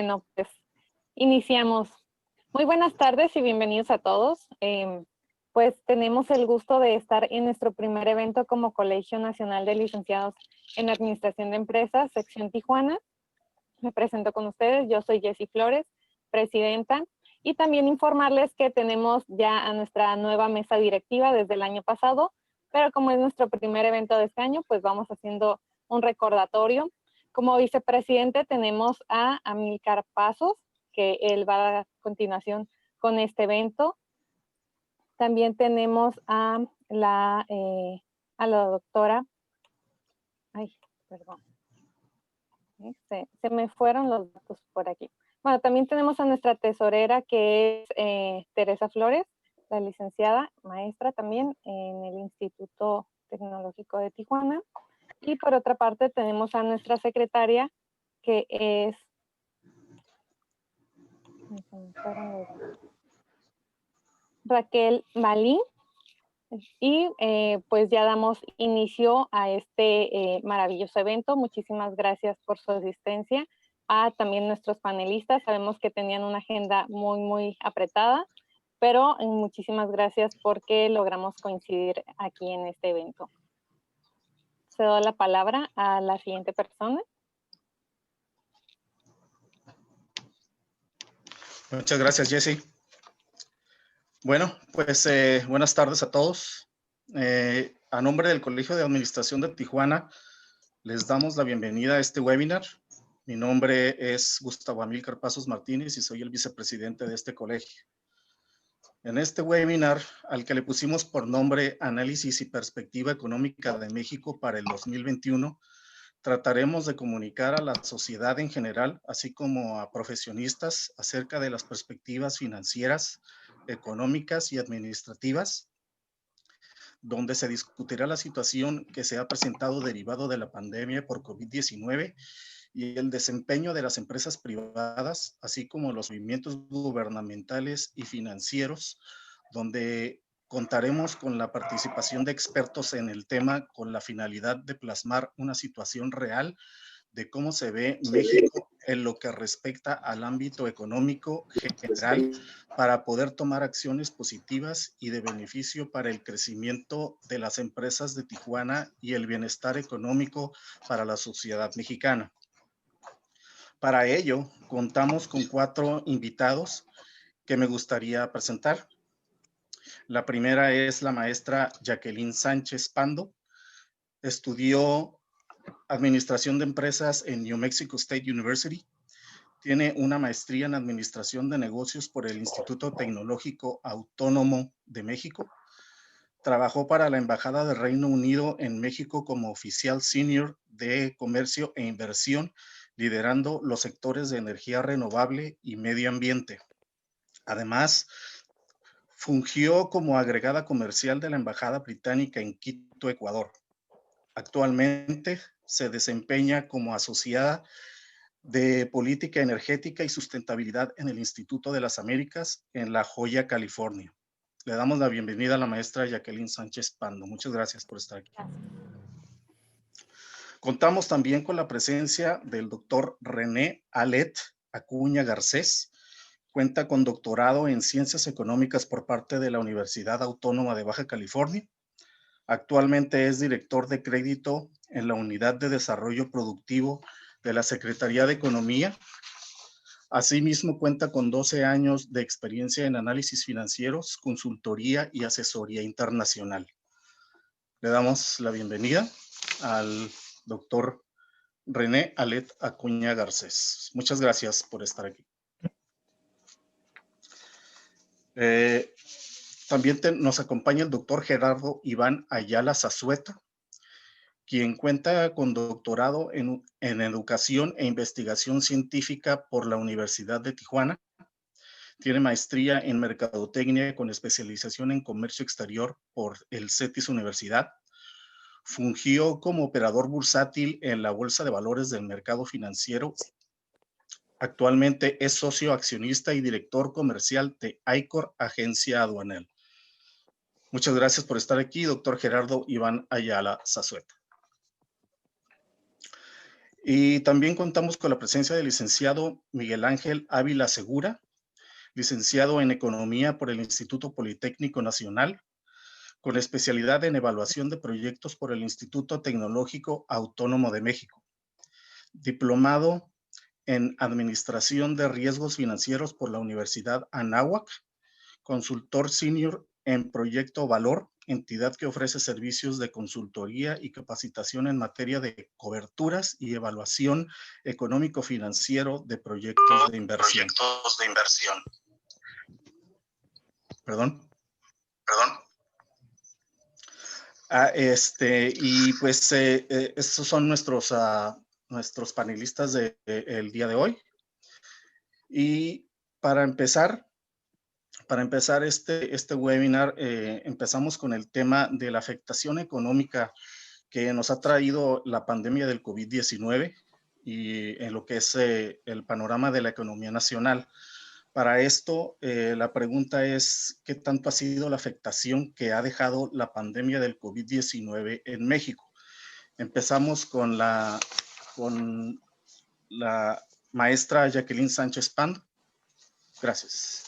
Bueno, pues iniciamos. Muy buenas tardes y bienvenidos a todos. Pues tenemos el gusto de estar en nuestro primer evento como Colegio Nacional de Licenciados en Administración de Empresas, sección Tijuana. Me presento con ustedes, yo soy Jessie Flores, presidenta, y también informarles que tenemos ya a nuestra nueva mesa directiva desde el año pasado, pero como es nuestro primer evento de este año, pues vamos haciendo un recordatorio. Como vicepresidente tenemos a Amílcar Pasos, que él va a continuación con este evento. También tenemos a la doctora, perdón, se me fueron los datos por aquí. Bueno, también tenemos a nuestra tesorera, que es Teresa Flores, la licenciada, maestra también en el Instituto Tecnológico de Tijuana. Y por otra parte tenemos a nuestra secretaria, que es Raquel Malín. Y pues ya damos inicio a este maravilloso evento. Muchísimas gracias por su asistencia. A también nuestros panelistas, sabemos que tenían una agenda muy apretada, pero muchísimas gracias porque logramos coincidir aquí en este evento. Cedo la palabra a la siguiente persona. Muchas gracias, Jessie. Bueno, pues buenas tardes a todos. A nombre del Colegio de Administración de Tijuana, les damos la bienvenida a este webinar. Mi nombre es Gustavo Amílcar Pasos Martínez y soy el vicepresidente de este colegio. En este webinar, al que le pusimos por nombre Análisis y Perspectiva Económica de México para el 2021, trataremos de comunicar a la sociedad en general, así como a profesionistas, acerca de las perspectivas financieras, económicas y administrativas, donde se discutirá la situación que se ha presentado derivado de la pandemia por COVID-19 y el desempeño de las empresas privadas, así como los movimientos gubernamentales y financieros, donde contaremos con la participación de expertos en el tema con la finalidad de plasmar una situación real de cómo se ve México en lo que respecta al ámbito económico general para poder tomar acciones positivas y de beneficio para el crecimiento de las empresas de Tijuana y el bienestar económico para la sociedad mexicana. Para ello, contamos con 4 invitados que me gustaría presentar. La primera es la maestra Jacqueline Sánchez Pando. Estudió Administración de Empresas en New Mexico State University. Tiene una maestría en Administración de Negocios por el Instituto Tecnológico Autónomo de México. Trabajó para la Embajada del Reino Unido en México como oficial senior de Comercio e Inversión, liderando los sectores de energía renovable y medio ambiente. Además, fungió como agregada comercial de la Embajada Británica en Quito, Ecuador. Actualmente se desempeña como asociada de Política Energética y Sustentabilidad en el Instituto de las Américas en La Joya, California. Le damos la bienvenida a la maestra Jacqueline Sánchez Pando. Muchas gracias por estar aquí. Contamos también con la presencia del doctor René Alet Acuña Garcés. Cuenta con doctorado en Ciencias Económicas por parte de la Universidad Autónoma de Baja California. Actualmente es director de crédito en la Unidad de Desarrollo Productivo de la Secretaría de Economía. Asimismo, cuenta con 12 años de experiencia en análisis financieros, consultoría y asesoría internacional. Le damos la bienvenida al doctor René Alet Acuña Garcés. Muchas gracias por estar aquí. También nos acompaña el doctor Gerardo Iván Ayala Zazueta, quien cuenta con doctorado en Educación e Investigación Científica por la Universidad de Tijuana. Tiene maestría en Mercadotecnia con especialización en Comercio Exterior por el CETIS Universidad. Fungió como operador bursátil en la Bolsa de Valores del Mercado Financiero. Actualmente es socio accionista y director comercial de ICOR, agencia aduanal. Muchas gracias por estar aquí, doctor Gerardo Iván Ayala Zazueta. Y también contamos con la presencia del licenciado Miguel Ángel Ávila Segura, licenciado en Economía por el Instituto Politécnico Nacional, con especialidad en Evaluación de Proyectos por el Instituto Tecnológico Autónomo de México, diplomado en Administración de Riesgos Financieros por la Universidad Anáhuac, consultor senior en Proyecto Valor, entidad que ofrece servicios de consultoría y capacitación en materia de coberturas y evaluación económico-financiero de proyectos de inversión. Perdón. Y pues estos son nuestros panelistas el día de hoy. Y para empezar este webinar, empezamos con el tema de la afectación económica que nos ha traído la pandemia del COVID-19 y en lo que es el panorama de la economía nacional. Para esto, la pregunta es, ¿qué tanto ha sido la afectación que ha dejado la pandemia del COVID-19 en México? Empezamos con la maestra Jacqueline Sánchez Pando. Gracias.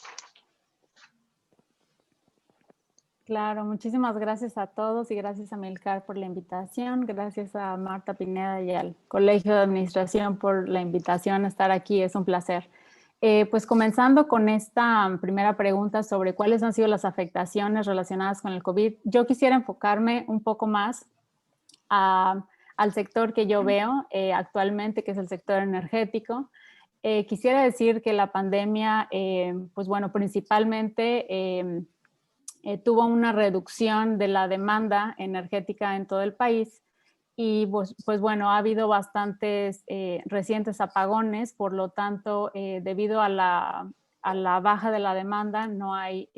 Claro, muchísimas gracias a todos y gracias a Milcar por la invitación. Gracias a Marta Pineda y al Colegio de Administración por la invitación a estar aquí. Es un placer. Pues comenzando con esta primera pregunta sobre cuáles han sido las afectaciones relacionadas con el COVID, yo quisiera enfocarme un poco más al sector que yo veo actualmente, que es el sector energético. Quisiera decir que la pandemia, pues bueno, principalmente tuvo una reducción de la demanda energética en todo el país y pues bueno, ha habido bastantes recientes apagones, por lo tanto, debido a la baja de la demanda no hay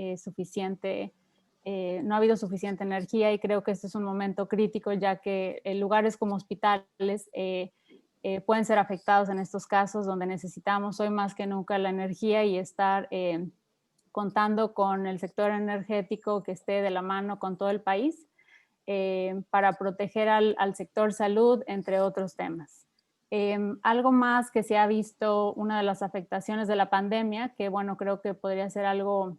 no ha habido suficiente energía y creo que este es un momento crítico ya que lugares como hospitales pueden ser afectados en estos casos donde necesitamos hoy más que nunca la energía y estar contando con el sector energético que esté de la mano con todo el país para proteger al sector salud, entre otros temas. Algo más que se ha visto, una de las afectaciones de la pandemia, que bueno, creo que podría ser algo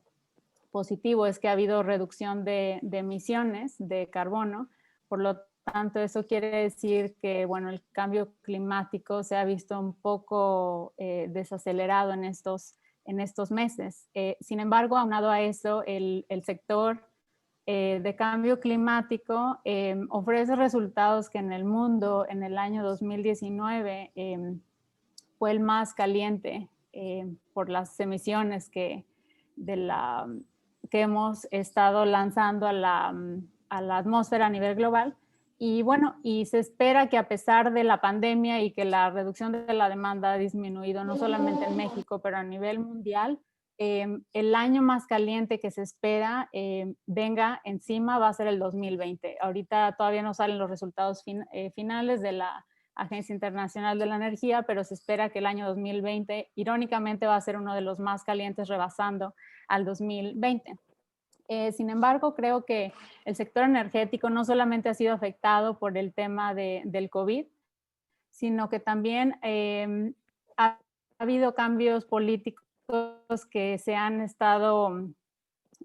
positivo, es que ha habido reducción de emisiones de carbono, por lo tanto eso quiere decir que bueno, el cambio climático se ha visto un poco desacelerado en estos meses. Sin embargo, aunado a eso, el sector de cambio climático ofrece resultados que en el mundo en el año 2019 fue el más caliente por las emisiones que hemos estado lanzando a la atmósfera a nivel global. Y bueno, y se espera que a pesar de la pandemia y que la reducción de la demanda ha disminuido no solamente en México, pero a nivel mundial, el año más caliente que se espera venga encima va a ser el 2020. Ahorita todavía no salen los resultados finales de la Agencia Internacional de la Energía, pero se espera que el año 2020 irónicamente va a ser uno de los más calientes, rebasando al 2020. Sin embargo, creo que el sector energético no solamente ha sido afectado por el tema del COVID, sino que también ha habido cambios políticos que se han estado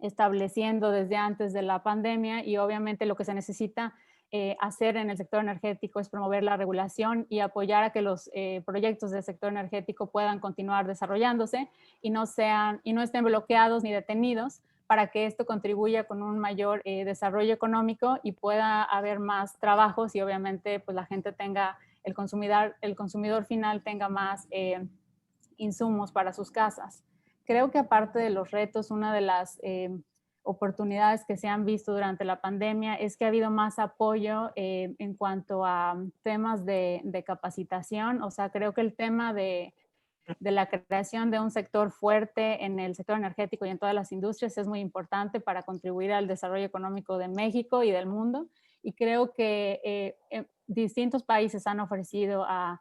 estableciendo desde antes de la pandemia y obviamente lo que se necesita hacer en el sector energético es promover la regulación y apoyar a que los proyectos del sector energético puedan continuar desarrollándose y no estén bloqueados ni detenidos para que esto contribuya con un mayor desarrollo económico y pueda haber más trabajos y obviamente pues la gente tenga, el consumidor final tenga más insumos para sus casas. Creo que aparte de los retos, una de las oportunidades que se han visto durante la pandemia es que ha habido más apoyo en cuanto a temas de capacitación. O sea, creo que el tema de la creación de un sector fuerte en el sector energético y en todas las industrias es muy importante para contribuir al desarrollo económico de México y del mundo. Y creo que distintos países han ofrecido a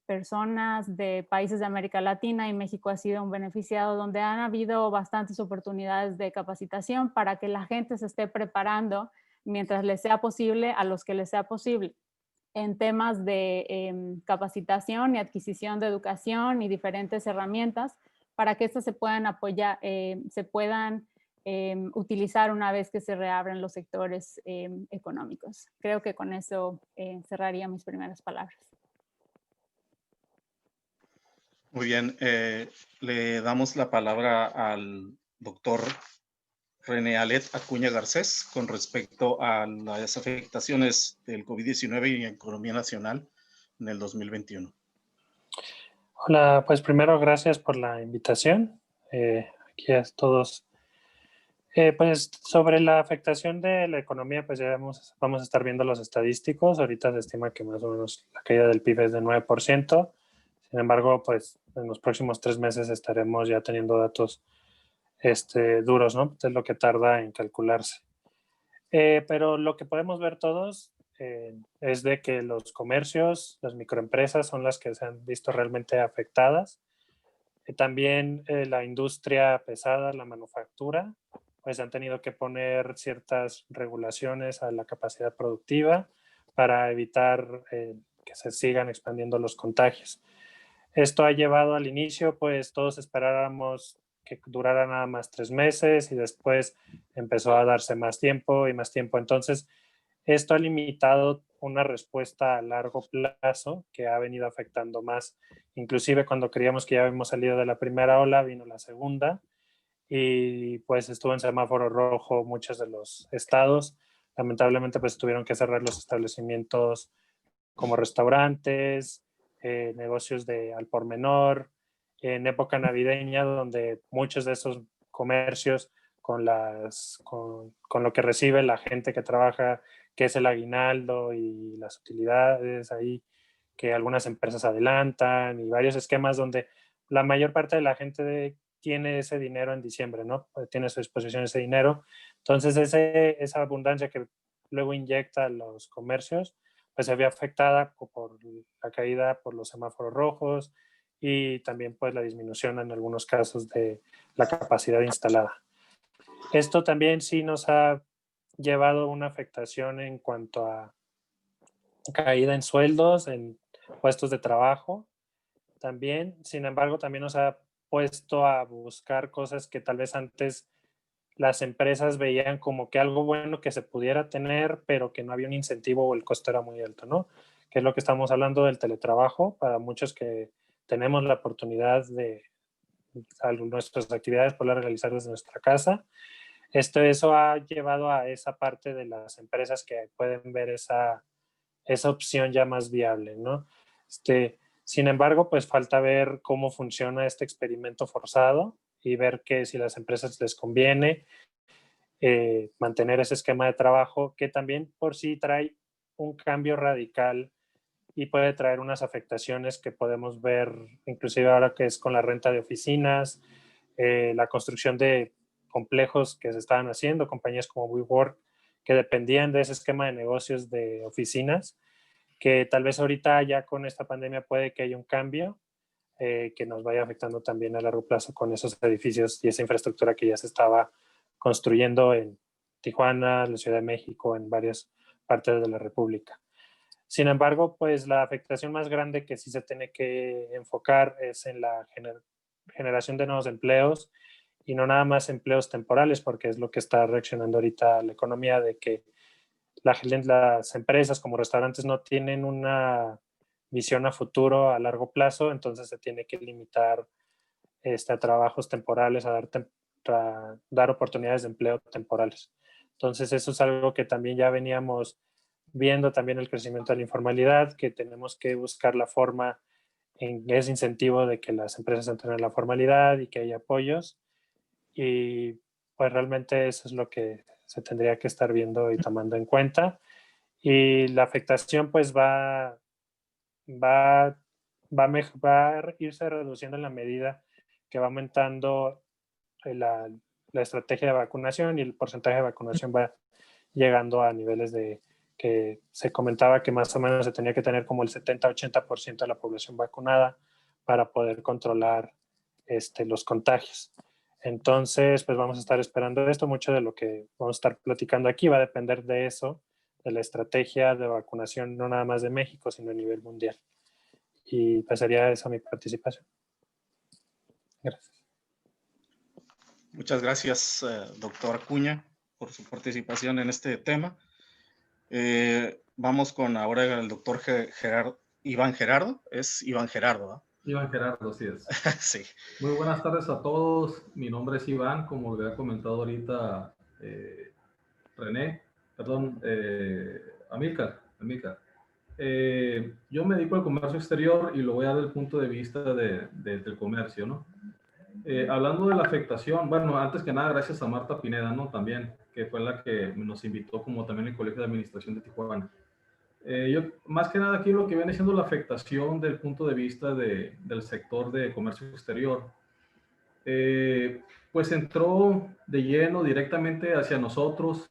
personas de países de América Latina y México ha sido un beneficiado donde han habido bastantes oportunidades de capacitación para que la gente se esté preparando mientras les sea posible a los que les sea posible. en temas de capacitación y adquisición de educación y diferentes herramientas para que estas se puedan apoyar, se puedan utilizar una vez que se reabran los sectores económicos. Creo que con eso cerraría mis primeras palabras. Muy bien, le damos la palabra al doctor René Alet Acuña Garcés con respecto a las afectaciones del COVID-19 y la economía nacional en el 2021. Hola, pues primero gracias por la invitación. Aquí a todos. Pues sobre la afectación de la economía, pues ya vamos a estar viendo los estadísticos. Ahorita se estima que más o menos la caída del PIB es de 9%. Sin embargo, pues en los próximos 3 meses estaremos ya teniendo datos duros, ¿no? Es lo que tarda en calcularse. Pero lo que podemos ver todos es de que los comercios, las microempresas son las que se han visto realmente afectadas. También la industria pesada, la manufactura, pues han tenido que poner ciertas regulaciones a la capacidad productiva para evitar que se sigan expandiendo los contagios. Esto ha llevado al inicio, pues todos esperáramos que durara nada más 3 meses y después empezó a darse más tiempo y más tiempo. Entonces, esto ha limitado una respuesta a largo plazo que ha venido afectando más. Inclusive cuando creíamos que ya habíamos salido de la primera ola, vino la segunda y pues estuvo en semáforo rojo muchos de los estados. Lamentablemente pues tuvieron que cerrar los establecimientos como restaurantes, negocios de al por menor, en época navideña donde muchos de esos comercios con lo que recibe la gente que trabaja, que es el aguinaldo y las utilidades ahí que algunas empresas adelantan y varios esquemas donde la mayor parte de la gente tiene ese dinero en diciembre, ¿no? Tiene a su disposición ese dinero. Entonces, esa abundancia que luego inyecta a los comercios, pues se ve afectada por la caída por los semáforos rojos y también pues la disminución en algunos casos de la capacidad instalada. Esto también sí nos ha llevado a una afectación en cuanto a caída en sueldos, en puestos de trabajo también. Sin embargo, también nos ha puesto a buscar cosas que tal vez antes las empresas veían como que algo bueno que se pudiera tener, pero que no había un incentivo o el costo era muy alto, ¿no? Que es lo que estamos hablando del teletrabajo para muchos que tenemos la oportunidad de nuestras actividades poderlas realizar desde nuestra casa. Eso ha llevado a esa parte de las empresas que pueden ver esa opción ya más viable, ¿no? Sin embargo, pues falta ver cómo funciona este experimento forzado y ver que si a las empresas les conviene mantener ese esquema de trabajo que también por sí trae un cambio radical y puede traer unas afectaciones que podemos ver inclusive ahora que es con la renta de oficinas, la construcción de complejos que se estaban haciendo, compañías como WeWork que dependían de ese esquema de negocios de oficinas, que tal vez ahorita ya con esta pandemia puede que haya un cambio que nos vaya afectando también a largo plazo con esos edificios y esa infraestructura que ya se estaba construyendo en Tijuana, la Ciudad de México, en varias partes de la República. Sin embargo, pues la afectación más grande que sí se tiene que enfocar es en la generación de nuevos empleos y no nada más empleos temporales, porque es lo que está reaccionando ahorita la economía de que las empresas como restaurantes no tienen una visión a futuro a largo plazo, entonces se tiene que limitar a trabajos temporales, a dar oportunidades de empleo temporales. Entonces eso es algo que también ya veníamos viendo, también el crecimiento de la informalidad, que tenemos que buscar la forma en ese incentivo de que las empresas entren en la formalidad y que haya apoyos. Y pues realmente eso es lo que se tendría que estar viendo y tomando en cuenta. Y la afectación pues va a irse reduciendo en la medida que va aumentando la estrategia de vacunación y el porcentaje de vacunación va llegando a niveles de que se comentaba que más o menos se tenía que tener como el 70-80% de la población vacunada para poder controlar los contagios. Entonces, pues vamos a estar esperando esto. Mucho de lo que vamos a estar platicando aquí va a depender de eso, la estrategia de vacunación, no nada más de México, sino a nivel mundial. Y pasaría eso a mi participación. Gracias. Muchas gracias, doctor Acuña, por su participación en este tema. Vamos con ahora el doctor Iván Gerardo. Es Iván Gerardo, ¿no? Iván Gerardo, sí es. Sí. Muy buenas tardes a todos. Mi nombre es Iván, como le ha comentado ahorita Amílcar. Yo me dedico al comercio exterior y lo voy a dar desde el punto de vista del comercio, ¿no? Hablando de la afectación, bueno, antes que nada, gracias a Marta Pineda, ¿no? También, que fue la que nos invitó, como también el Colegio de Administración de Tijuana. Yo, más que nada, aquí lo que viene siendo la afectación del punto de vista del sector de comercio exterior, pues entró de lleno directamente hacia nosotros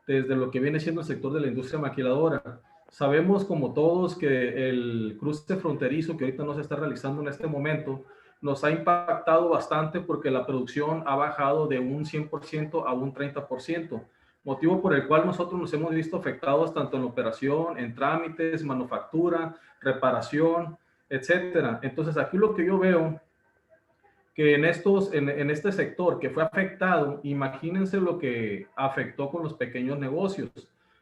desde lo que viene siendo el sector de la industria maquiladora. Sabemos, como todos, que el cruce fronterizo que ahorita no se está realizando en este momento nos ha impactado bastante porque la producción ha bajado de un 100% a un 30%, motivo por el cual nosotros nos hemos visto afectados tanto en la operación, en trámites, manufactura, reparación, etcétera. Entonces, aquí lo que yo veo que en este sector que fue afectado, imagínense lo que afectó con los pequeños negocios,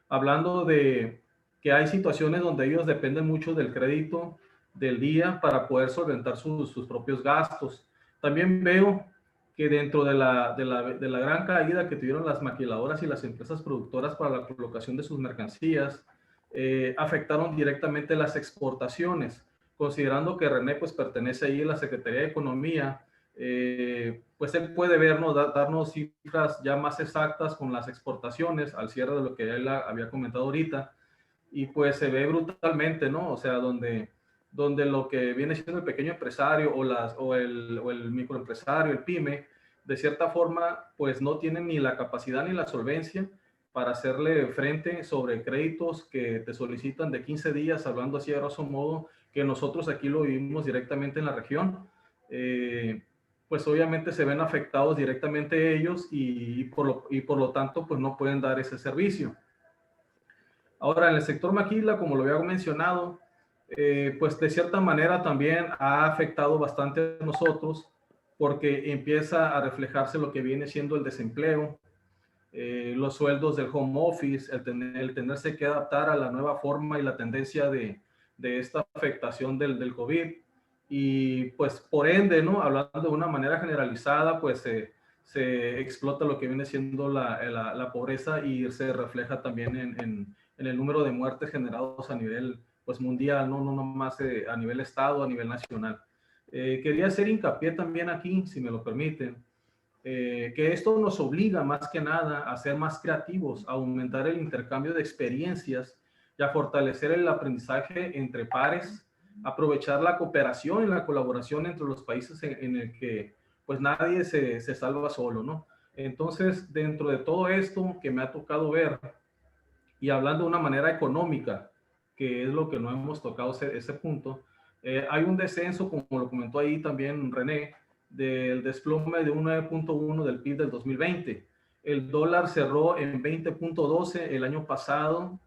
hablando de que hay situaciones donde ellos dependen mucho del crédito del día para poder solventar sus propios gastos. También veo que dentro de la gran caída que tuvieron las maquiladoras y las empresas productoras para la colocación de sus mercancías, afectaron directamente las exportaciones, considerando que René pues pertenece ahí a la Secretaría de Economía. Pues él puede vernos, darnos cifras ya más exactas con las exportaciones al cierre de lo que él había comentado ahorita, y pues se ve brutalmente, ¿no? O sea, donde lo que viene siendo el pequeño empresario o el microempresario, el pyme, de cierta forma, pues no tienen ni la capacidad ni la solvencia para hacerle frente sobre créditos que te solicitan de 15 días, hablando así a grosso modo, que nosotros aquí lo vivimos directamente en la región. Pues obviamente se ven afectados directamente ellos y por lo tanto pues no pueden dar ese servicio. Ahora, en el sector maquila, como lo había mencionado, pues de cierta manera también ha afectado bastante a nosotros porque empieza a reflejarse lo que viene siendo el desempleo, los sueldos del home office, el tenerse que adaptar a la nueva forma y la tendencia de esta afectación del COVID. Y pues por ende, ¿no? Hablando de una manera generalizada, pues se explota lo que viene siendo la pobreza y se refleja también en el número de muertes generados a nivel pues mundial, no más a nivel estado, a nivel nacional. Quería hacer hincapié también aquí, si me lo permiten, que esto nos obliga más que nada a ser más creativos, a aumentar el intercambio de experiencias y a fortalecer el aprendizaje entre pares, aprovechar la cooperación y la colaboración entre los países en el que pues nadie se salva solo, ¿no? Entonces, dentro de todo esto que me ha tocado ver, y hablando de una manera económica, que es lo que no hemos tocado ese punto, hay un descenso, como lo comentó ahí también René, del desplome de un 9.1 del PIB del 2020. El dólar cerró en 20.12 el año pasado,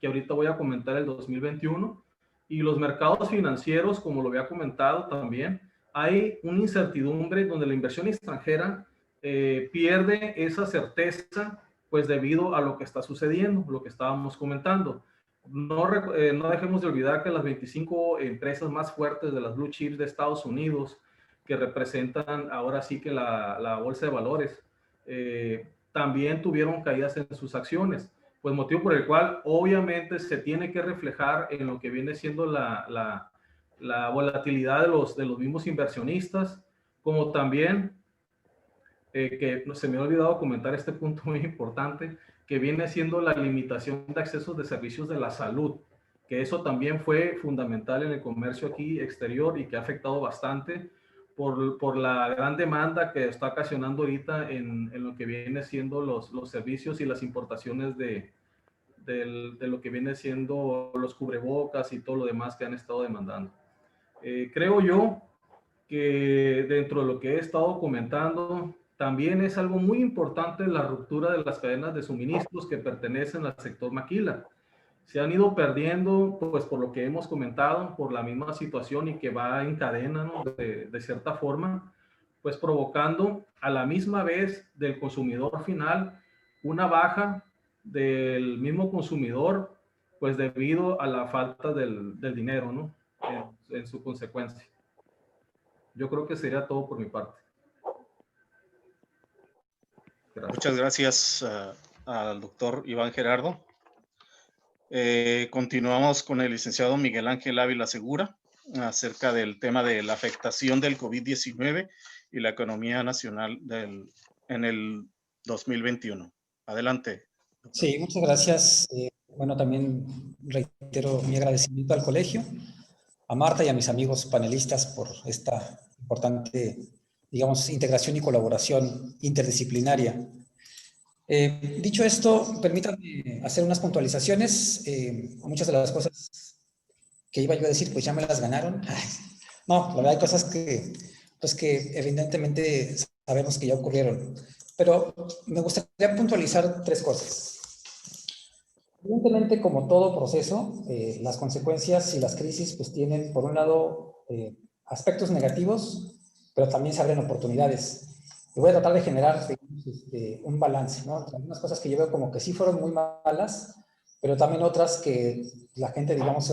que ahorita voy a comentar el 2021, y los mercados financieros, como lo había comentado también, hay una incertidumbre donde la inversión extranjera pierde esa certeza, pues debido a lo que está sucediendo, lo que estábamos comentando. No dejemos de olvidar que las 25 empresas más fuertes de las blue chips de Estados Unidos, que representan ahora sí que la bolsa de valores, también tuvieron caídas en sus acciones, pues motivo por el cual obviamente se tiene que reflejar en lo que viene siendo la volatilidad de los mismos inversionistas, como también, que se me ha olvidado comentar este punto muy importante, que viene siendo la limitación de accesos de servicios de la salud, que eso también fue fundamental en el comercio aquí exterior y que ha afectado bastante por la gran demanda que está ocasionando ahorita en lo que viene siendo los servicios y las importaciones de lo que viene siendo los cubrebocas y todo lo demás que han estado demandando. Creo yo que dentro de lo que he estado comentando, también es algo muy importante la ruptura de las cadenas de suministros que pertenecen al sector maquila. se han ido perdiendo, pues por lo que hemos comentado, por la misma situación y que va en cadena, ¿no? de cierta forma, pues provocando a la misma vez del consumidor final una baja del mismo consumidor, pues debido a la falta del dinero, ¿no? En su consecuencia. Yo creo que sería todo por mi parte. Gracias. Muchas gracias al doctor Iván Gerardo. Continuamos con el licenciado Miguel Ángel Ávila Segura acerca del tema de la afectación del COVID-19 y la economía nacional en el 2021. Adelante. Sí, muchas gracias. Bueno, también reitero mi agradecimiento al colegio, a Marta y a mis amigos panelistas por esta importante, digamos, integración y colaboración interdisciplinaria. Dicho esto, permítanme hacer unas puntualizaciones. Muchas de las cosas que iba yo a decir, pues ya me las ganaron. No, la verdad hay cosas pues que evidentemente sabemos que ya ocurrieron. Pero me gustaría puntualizar tres cosas. Evidentemente, como todo proceso, las consecuencias y las crisis pues tienen, por un lado, aspectos negativos, pero también se abren oportunidades. Y voy a tratar de generar, digamos, un balance, ¿no? Algunas cosas que yo veo como que sí fueron muy malas, pero también otras que la gente, digamos,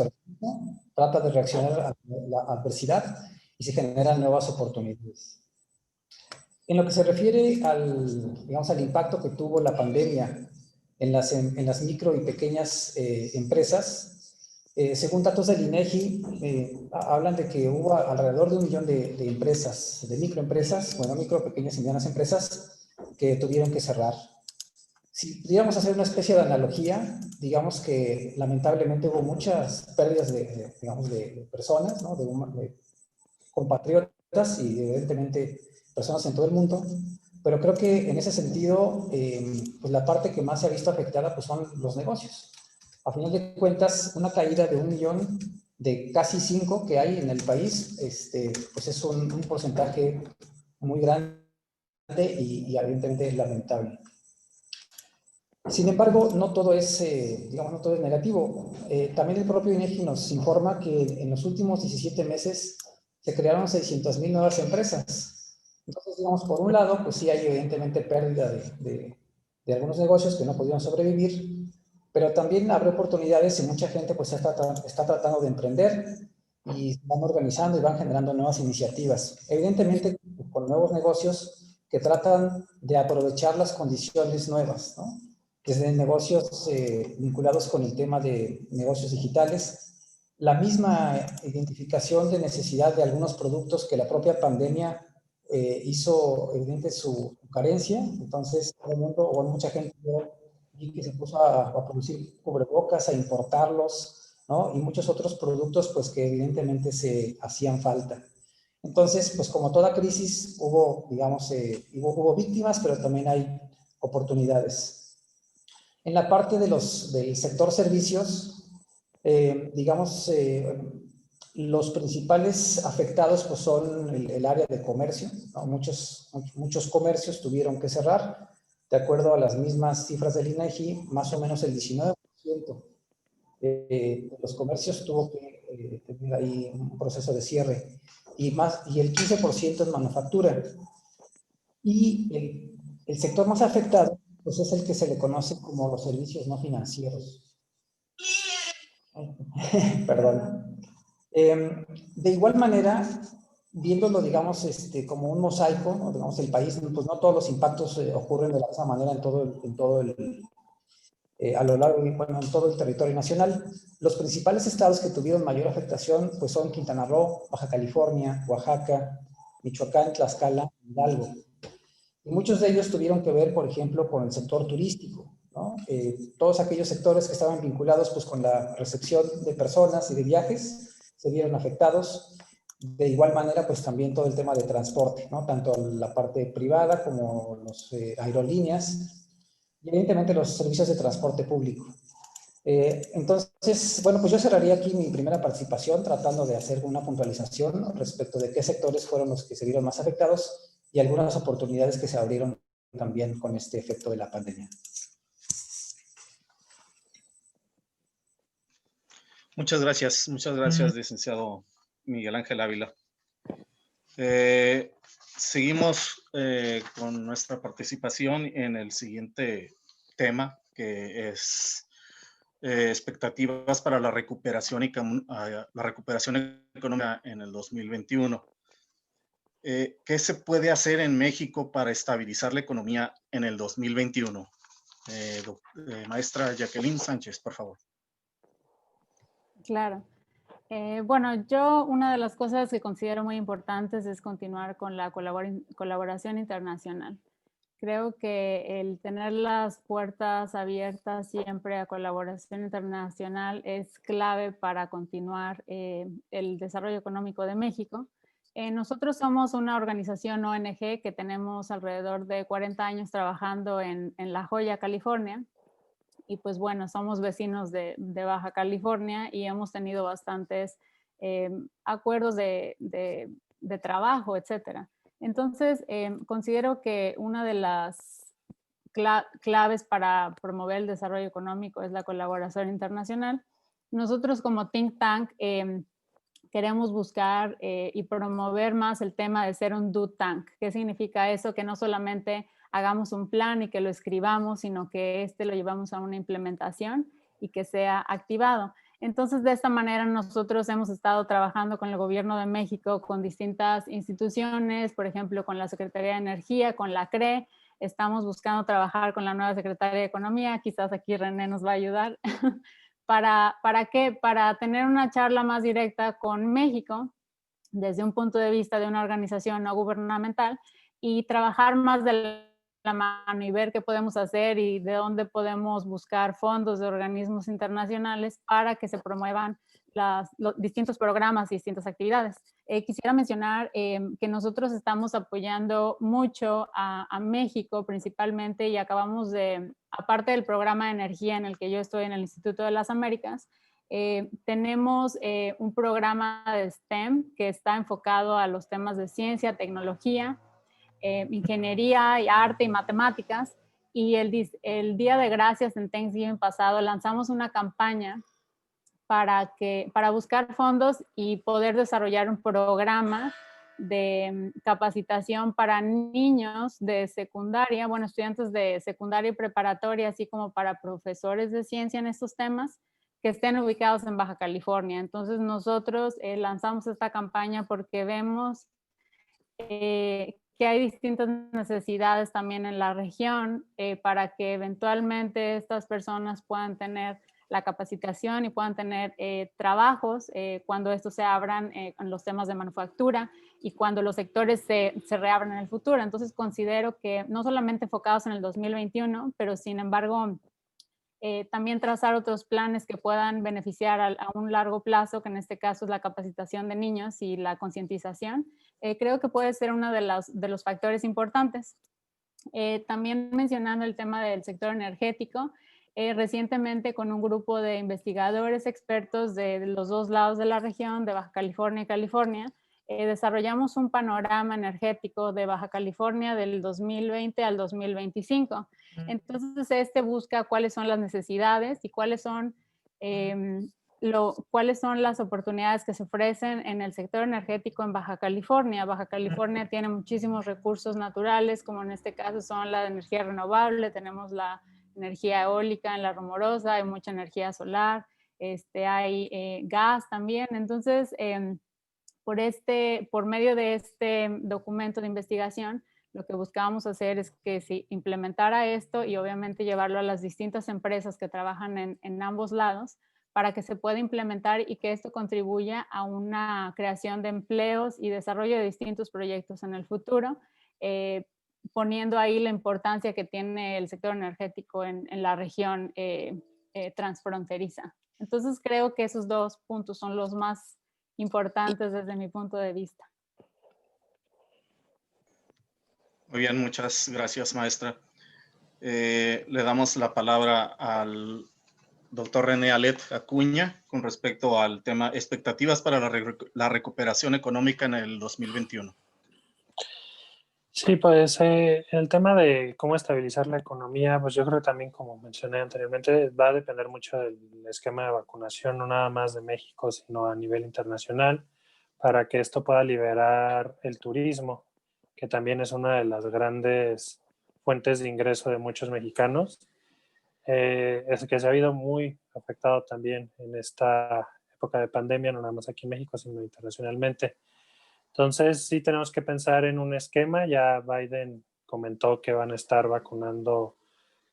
trata de reaccionar a la adversidad y se generan nuevas oportunidades. En lo que se refiere digamos, al impacto que tuvo la pandemia en las micro y pequeñas empresas, según datos del INEGI, hablan de que hubo alrededor de 1 millón de empresas, de microempresas, bueno, micro, pequeñas y medianas empresas, que tuvieron que cerrar. Si pudiéramos hacer una especie de analogía, digamos que lamentablemente hubo muchas pérdidas digamos, de personas, ¿no? de compatriotas y evidentemente personas en todo el mundo, pero creo que en ese sentido, pues la parte que más se ha visto afectada pues son los negocios. A final de cuentas, una caída de 1 millón de casi 5 que hay en el país, pues es un porcentaje muy grande y evidentemente lamentable. Sin embargo, no todo es, digamos, no todo es negativo. También el propio INEGI nos informa que en los últimos 17 meses se crearon 600,000 nuevas empresas. Entonces, digamos, por un lado, pues sí hay evidentemente pérdida de algunos negocios que no pudieron sobrevivir, pero también abre oportunidades y mucha gente pues está tratando de emprender y van organizando y van generando nuevas iniciativas. Evidentemente, con nuevos negocios que tratan de aprovechar las condiciones nuevas, ¿no? Desde negocios vinculados con el tema de negocios digitales, la misma identificación de necesidad de algunos productos que la propia pandemia hizo evidente su carencia. Entonces, todo el mundo, o mucha gente que se puso a producir cubrebocas, a importarlos, ¿no? Y muchos otros productos, pues que evidentemente se hacían falta. Entonces, pues como toda crisis, hubo, digamos, hubo víctimas, pero también hay oportunidades. En la parte del sector servicios, digamos, los principales afectados pues, son el área de comercio, ¿no? Muchos comercios tuvieron que cerrar. De acuerdo a las mismas cifras del INEGI, más o menos el 19% de los comercios tuvo que tener ahí un proceso de cierre y el 15% en manufactura. Y el sector más afectado pues es el que se le conoce como los servicios no financieros. Perdón. De igual manera, viéndolo, digamos, como un mosaico, ¿no? Digamos, el país, pues no todos los impactos ocurren de la misma manera a lo largo, bueno, en todo el territorio nacional. Los principales estados que tuvieron mayor afectación, pues son Quintana Roo, Baja California, Oaxaca, Michoacán, Tlaxcala, Hidalgo. Y muchos de ellos tuvieron que ver, por ejemplo, con el sector turístico, ¿no? Todos aquellos sectores que estaban vinculados pues, con la recepción de personas y de viajes se vieron afectados. De igual manera, pues también todo el tema de transporte, ¿no? Tanto la parte privada como las aerolíneas y evidentemente los servicios de transporte público. Entonces, bueno, pues yo cerraría aquí mi primera participación tratando de hacer una puntualización, ¿no? Respecto de qué sectores fueron los que se vieron más afectados y algunas oportunidades que se abrieron también con este efecto de la pandemia. Muchas gracias, licenciado Miguel Ángel Ávila. Seguimos con nuestra participación en el siguiente tema, que es expectativas para la recuperación económica en el 2021. ¿Qué se puede hacer en México para estabilizar la economía en el 2021? Maestra Jacqueline Sánchez, por favor. Claro. Bueno, yo una de las cosas que considero muy importantes es continuar con la colaboración internacional. Creo que el tener las puertas abiertas siempre a colaboración internacional es clave para continuar el desarrollo económico de México. Nosotros somos una organización ONG que tenemos alrededor de 40 años trabajando en La Joya, California. Y pues bueno, somos vecinos de Baja California y hemos tenido bastantes acuerdos de trabajo, etcétera. Entonces, considero que una de las claves para promover el desarrollo económico es la colaboración internacional. Nosotros como think tank queremos buscar y promover más el tema de ser un do tank. ¿Qué significa eso? Que no solamente hagamos un plan y que lo escribamos, sino que lo llevamos a una implementación y que sea activado. Entonces, de esta manera nosotros hemos estado trabajando con el Gobierno de México, con distintas instituciones, por ejemplo, con la Secretaría de Energía, con la CRE. Estamos buscando trabajar con la nueva Secretaria de Economía, quizás aquí René nos va a ayudar. ¿Para qué? Para tener una charla más directa con México desde un punto de vista de una organización no gubernamental y trabajar más de la mano y ver qué podemos hacer y de dónde podemos buscar fondos de organismos internacionales para que se promuevan los distintos programas y distintas actividades. Quisiera mencionar que nosotros estamos apoyando mucho a México principalmente y acabamos de, aparte del programa de energía en el que yo estoy en el Instituto de las Américas, tenemos un programa de STEM que está enfocado a los temas de ciencia, tecnología, ingeniería, y arte y matemáticas. Y el Día de Gracias en Thanksgiving pasado lanzamos una campaña para buscar fondos y poder desarrollar un programa de capacitación para niños de secundaria, bueno, estudiantes de secundaria y preparatoria, así como para profesores de ciencia en estos temas que estén ubicados en Baja California. Entonces nosotros lanzamos esta campaña porque vemos que hay distintas necesidades también en la región para que eventualmente estas personas puedan tener la capacitación y puedan tener trabajos cuando estos se abran en los temas de manufactura y cuando los sectores se reabran en el futuro. Entonces considero que no solamente enfocados en el 2021, pero sin embargo también trazar otros planes que puedan beneficiar a un largo plazo, que en este caso es la capacitación de niños y la concientización, creo que puede ser uno de los factores importantes. También mencionando el tema del sector energético, recientemente con un grupo de investigadores expertos de los dos lados de la región, de Baja California y California, desarrollamos un panorama energético de Baja California del 2020 al 2025. Entonces, busca cuáles son las necesidades y cuáles son las oportunidades que se ofrecen en el sector energético en Baja California. Baja California tiene muchísimos recursos naturales, como en este caso son la energía renovable, tenemos la energía eólica en la Rumorosa, hay mucha energía solar, hay gas también. Entonces, por medio de este documento de investigación, lo que buscábamos hacer es que se implementara esto y obviamente llevarlo a las distintas empresas que trabajan en ambos lados para que se pueda implementar y que esto contribuya a una creación de empleos y desarrollo de distintos proyectos en el futuro, poniendo ahí la importancia que tiene el sector energético en la región transfronteriza. Entonces creo que esos dos puntos son los más importantes desde mi punto de vista. Muy bien, muchas gracias, maestra. Le damos la palabra al doctor René Alet Acuña con respecto al tema expectativas para la recuperación económica en el 2021. Sí, pues el tema de cómo estabilizar la economía, pues yo creo que también, como mencioné anteriormente, va a depender mucho del esquema de vacunación, no nada más de México, sino a nivel internacional, para que esto pueda liberar el turismo, que también es una de las grandes fuentes de ingreso de muchos mexicanos. Es que se ha habido muy afectado también en esta época de pandemia, no nada más aquí en México, sino internacionalmente. Entonces, sí tenemos que pensar en un esquema. Ya Biden comentó que van a estar vacunando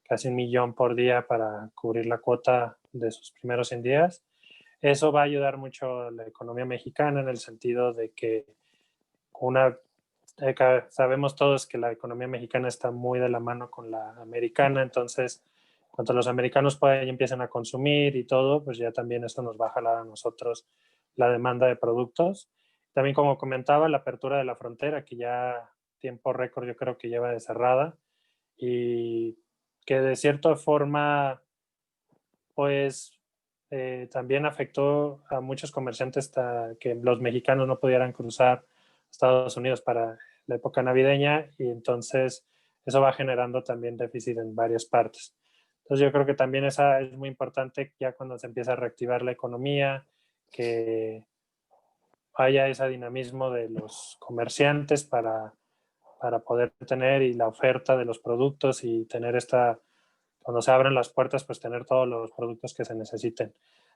casi 1 millón por día para cubrir la cuota de sus primeros 100 días. Eso va a ayudar mucho a la economía mexicana en el sentido de que una, sabemos todos que la economía mexicana está muy de la mano con la americana, entonces cuando los americanos puedan y empiecen a consumir y todo, pues ya también eso nos va a jalar a nosotros la demanda de productos. También, como comentaba, la apertura de la frontera, que ya tiempo récord yo creo que lleva de cerrada y que de cierta forma, pues también afectó a muchos comerciantes hasta que los mexicanos no pudieran cruzar Estados Unidos para la época navideña y entonces eso va generando también déficit en varias partes. Entonces yo creo que también esa es muy importante ya cuando se empieza a reactivar la economía, que haya ese dinamismo de los comerciantes para poder tener y la oferta de los productos y tener cuando se abren las puertas, pues tener todos los productos que se necesiten.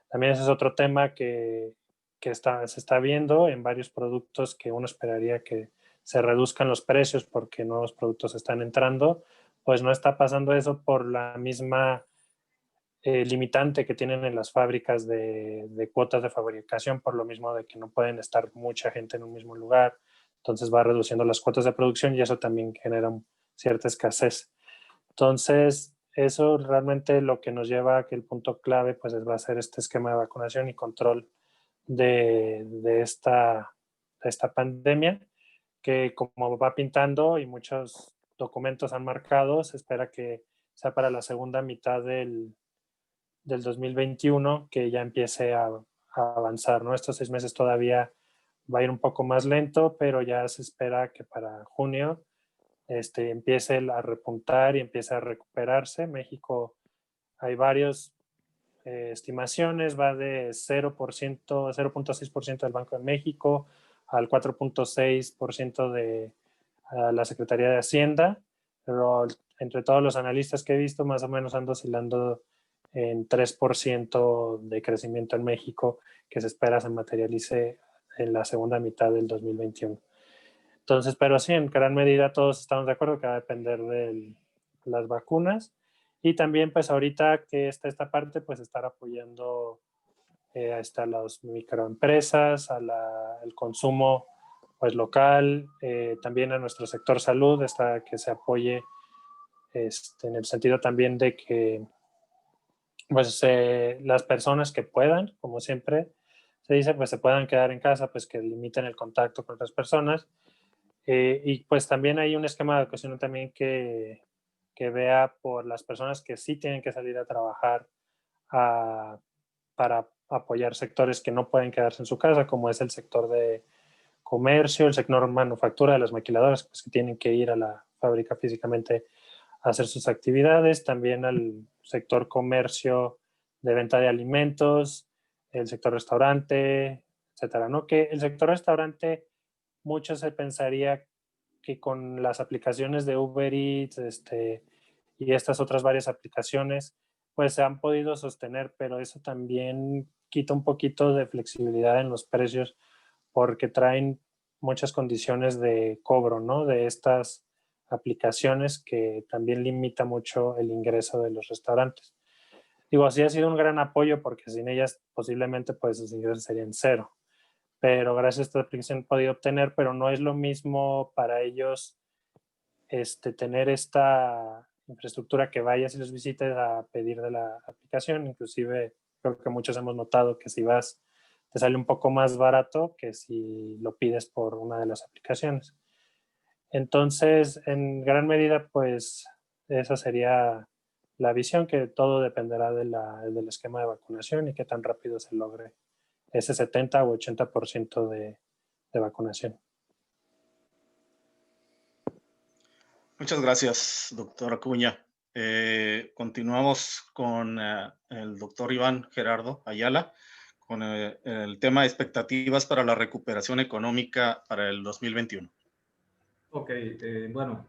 También ese es otro tema que se está viendo en varios productos que uno esperaría que se reduzcan los precios porque nuevos productos están entrando, pues no está pasando eso por la misma limitante que tienen en las fábricas de cuotas de fabricación, por lo mismo de que no pueden estar mucha gente en un mismo lugar, entonces va reduciendo las cuotas de producción y eso también genera cierta escasez. Entonces, eso realmente lo que nos lleva a que el punto clave pues va a ser este esquema de vacunación y control de esta pandemia, que como va pintando y muchos documentos han marcado, se espera que sea para la segunda mitad del 2021 que ya empiece a avanzar, ¿no? Estos 6 meses todavía va a ir un poco más lento, pero ya se espera que para junio empiece a repuntar y empiece a recuperarse. México, hay varias estimaciones, va de 0%, 0.6% del Banco de México al 4.6% de la Secretaría de Hacienda, pero entre todos los analistas que he visto, más o menos ando oscilando en 3% de crecimiento en México, que se espera se materialice en la segunda mitad del 2021. Entonces, pero sí, en gran medida todos estamos de acuerdo que va a depender de las vacunas y también pues ahorita que está esta parte, pues estar apoyando hasta las microempresas, el consumo pues local, también a nuestro sector salud, hasta que se apoye en el sentido también de que pues las personas que puedan, como siempre se dice, pues se puedan quedar en casa, pues que limiten el contacto con otras personas. Y pues también hay un esquema de educación también que vea por las personas que sí tienen que salir a trabajar para apoyar sectores que no pueden quedarse en su casa, como es el sector de comercio, el sector manufactura de las maquiladoras, pues que tienen que ir a la fábrica físicamente a hacer sus actividades, también al sector comercio de venta de alimentos, el sector restaurante, etcétera, ¿no? Que el sector restaurante, mucho se pensaría que con las aplicaciones de Uber Eats y estas otras varias aplicaciones, pues se han podido sostener, pero eso también quita un poquito de flexibilidad en los precios porque traen muchas condiciones de cobro, ¿no? De estas aplicaciones que también limita mucho el ingreso de los restaurantes. Digo, sí ha sido un gran apoyo porque sin ellas posiblemente pues sus ingresos serían cero, pero gracias a esta aplicación han podido obtener, pero no es lo mismo para ellos tener esta infraestructura que vayas y los visites a pedir de la aplicación. Inclusive creo que muchos hemos notado que si vas te sale un poco más barato que si lo pides por una de las aplicaciones. Entonces, en gran medida, pues esa sería la visión, que todo dependerá del esquema de vacunación y qué tan rápido se logre ese 70 o 80% de vacunación. Muchas gracias, doctor Acuña. Continuamos con el doctor Iván Gerardo Ayala con el tema de expectativas para la recuperación económica para el 2021. Ok, bueno,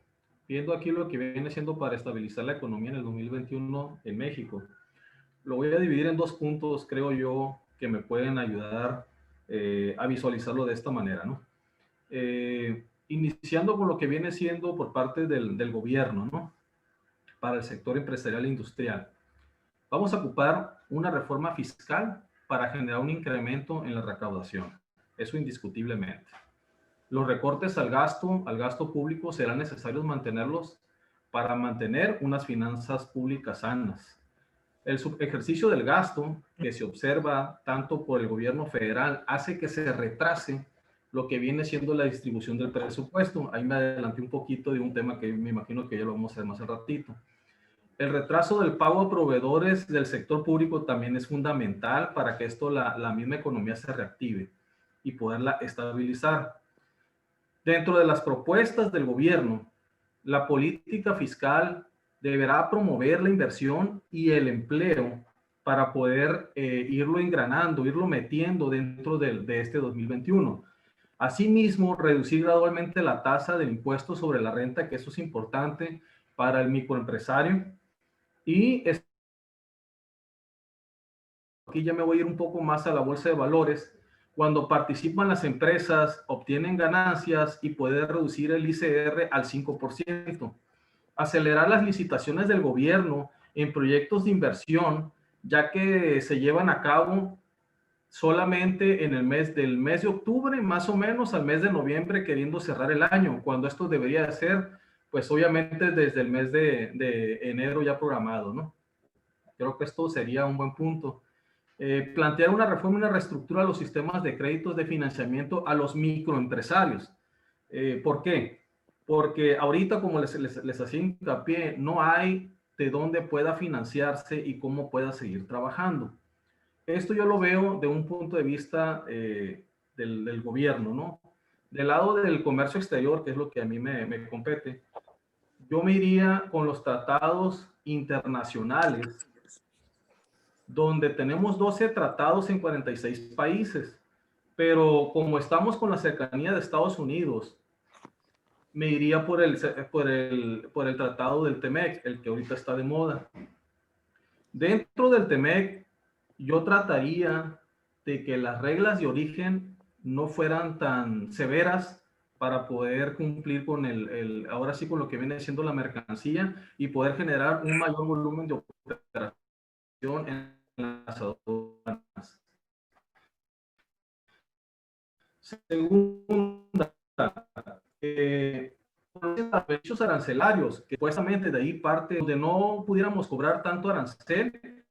viendo aquí lo que viene siendo para estabilizar la economía en el 2021 en México, lo voy a dividir en dos puntos, creo yo, que me pueden ayudar a visualizarlo de esta manera, ¿no? Iniciando con lo que viene siendo por parte del gobierno, ¿no? Para el sector empresarial e industrial. Vamos a ocupar una reforma fiscal para generar un incremento en la recaudación. Eso indiscutiblemente. Los recortes al gasto público serán necesarios mantenerlos para mantener unas finanzas públicas sanas. El subejercicio del gasto que se observa tanto por el gobierno federal hace que se retrase lo que viene siendo la distribución del presupuesto. Ahí me adelanté un poquito de un tema que me imagino que ya lo vamos a ver más al ratito. El retraso del pago a proveedores del sector público también es fundamental para que esto, la misma economía se reactive y poderla estabilizar. Dentro de las propuestas del gobierno, la política fiscal deberá promover la inversión y el empleo para poder irlo engranando, irlo metiendo dentro de este 2021. Asimismo, reducir gradualmente la tasa del impuesto sobre la renta, que eso es importante para el microempresario. Y aquí ya me voy a ir un poco más a la bolsa de valores. Cuando participan las empresas, obtienen ganancias y pueden reducir el ICR al 5%. Acelerar las licitaciones del gobierno en proyectos de inversión, ya que se llevan a cabo solamente en el mes de octubre, más o menos al mes de noviembre, queriendo cerrar el año, cuando esto debería ser, pues obviamente desde el mes de enero ya programado, ¿no? Creo que esto sería un buen punto. Plantear una reforma y una reestructura de los sistemas de créditos de financiamiento a los microempresarios. ¿Por qué? Porque ahorita, como les hacía hincapié, no hay de dónde pueda financiarse y cómo pueda seguir trabajando. Esto yo lo veo de un punto de vista del gobierno, ¿no? Del lado del comercio exterior, que es lo que a mí me compete, yo me iría con los tratados internacionales, donde tenemos 12 tratados en 46 países, pero como estamos con la cercanía de Estados Unidos, me iría por el tratado del TEMEC, el que ahorita está de moda. Dentro del TEMEC, yo trataría de que las reglas de origen no fueran tan severas para poder cumplir con ahora sí con lo que viene siendo la mercancía y poder generar un mayor volumen de operación en las aduanas. Segunda, beneficios arancelarios, que supuestamente de ahí parte donde no pudiéramos cobrar tanto arancel,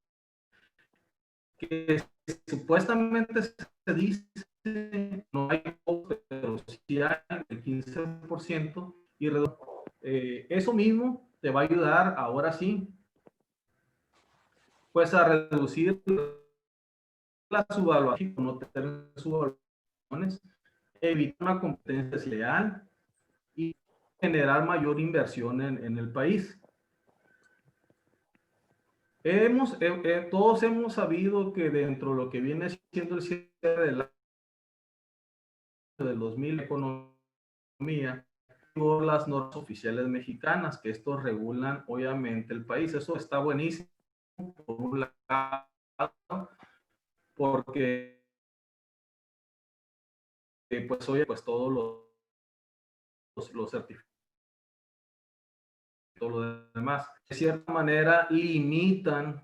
que supuestamente se dice no hay, pero sí hay el 15%, y eso mismo te va a ayudar ahora sí, pues a reducir la subvaluación, no tener subvaluaciones, evitar una competencia desleal y generar mayor inversión en el país. Todos hemos sabido que dentro de lo que viene siendo el cierre del 2000, economía, por las normas oficiales mexicanas, que esto regulan obviamente el país. Eso está buenísimo, por un lado, porque pues oye, pues todos los certificados, todo lo demás, de cierta manera limitan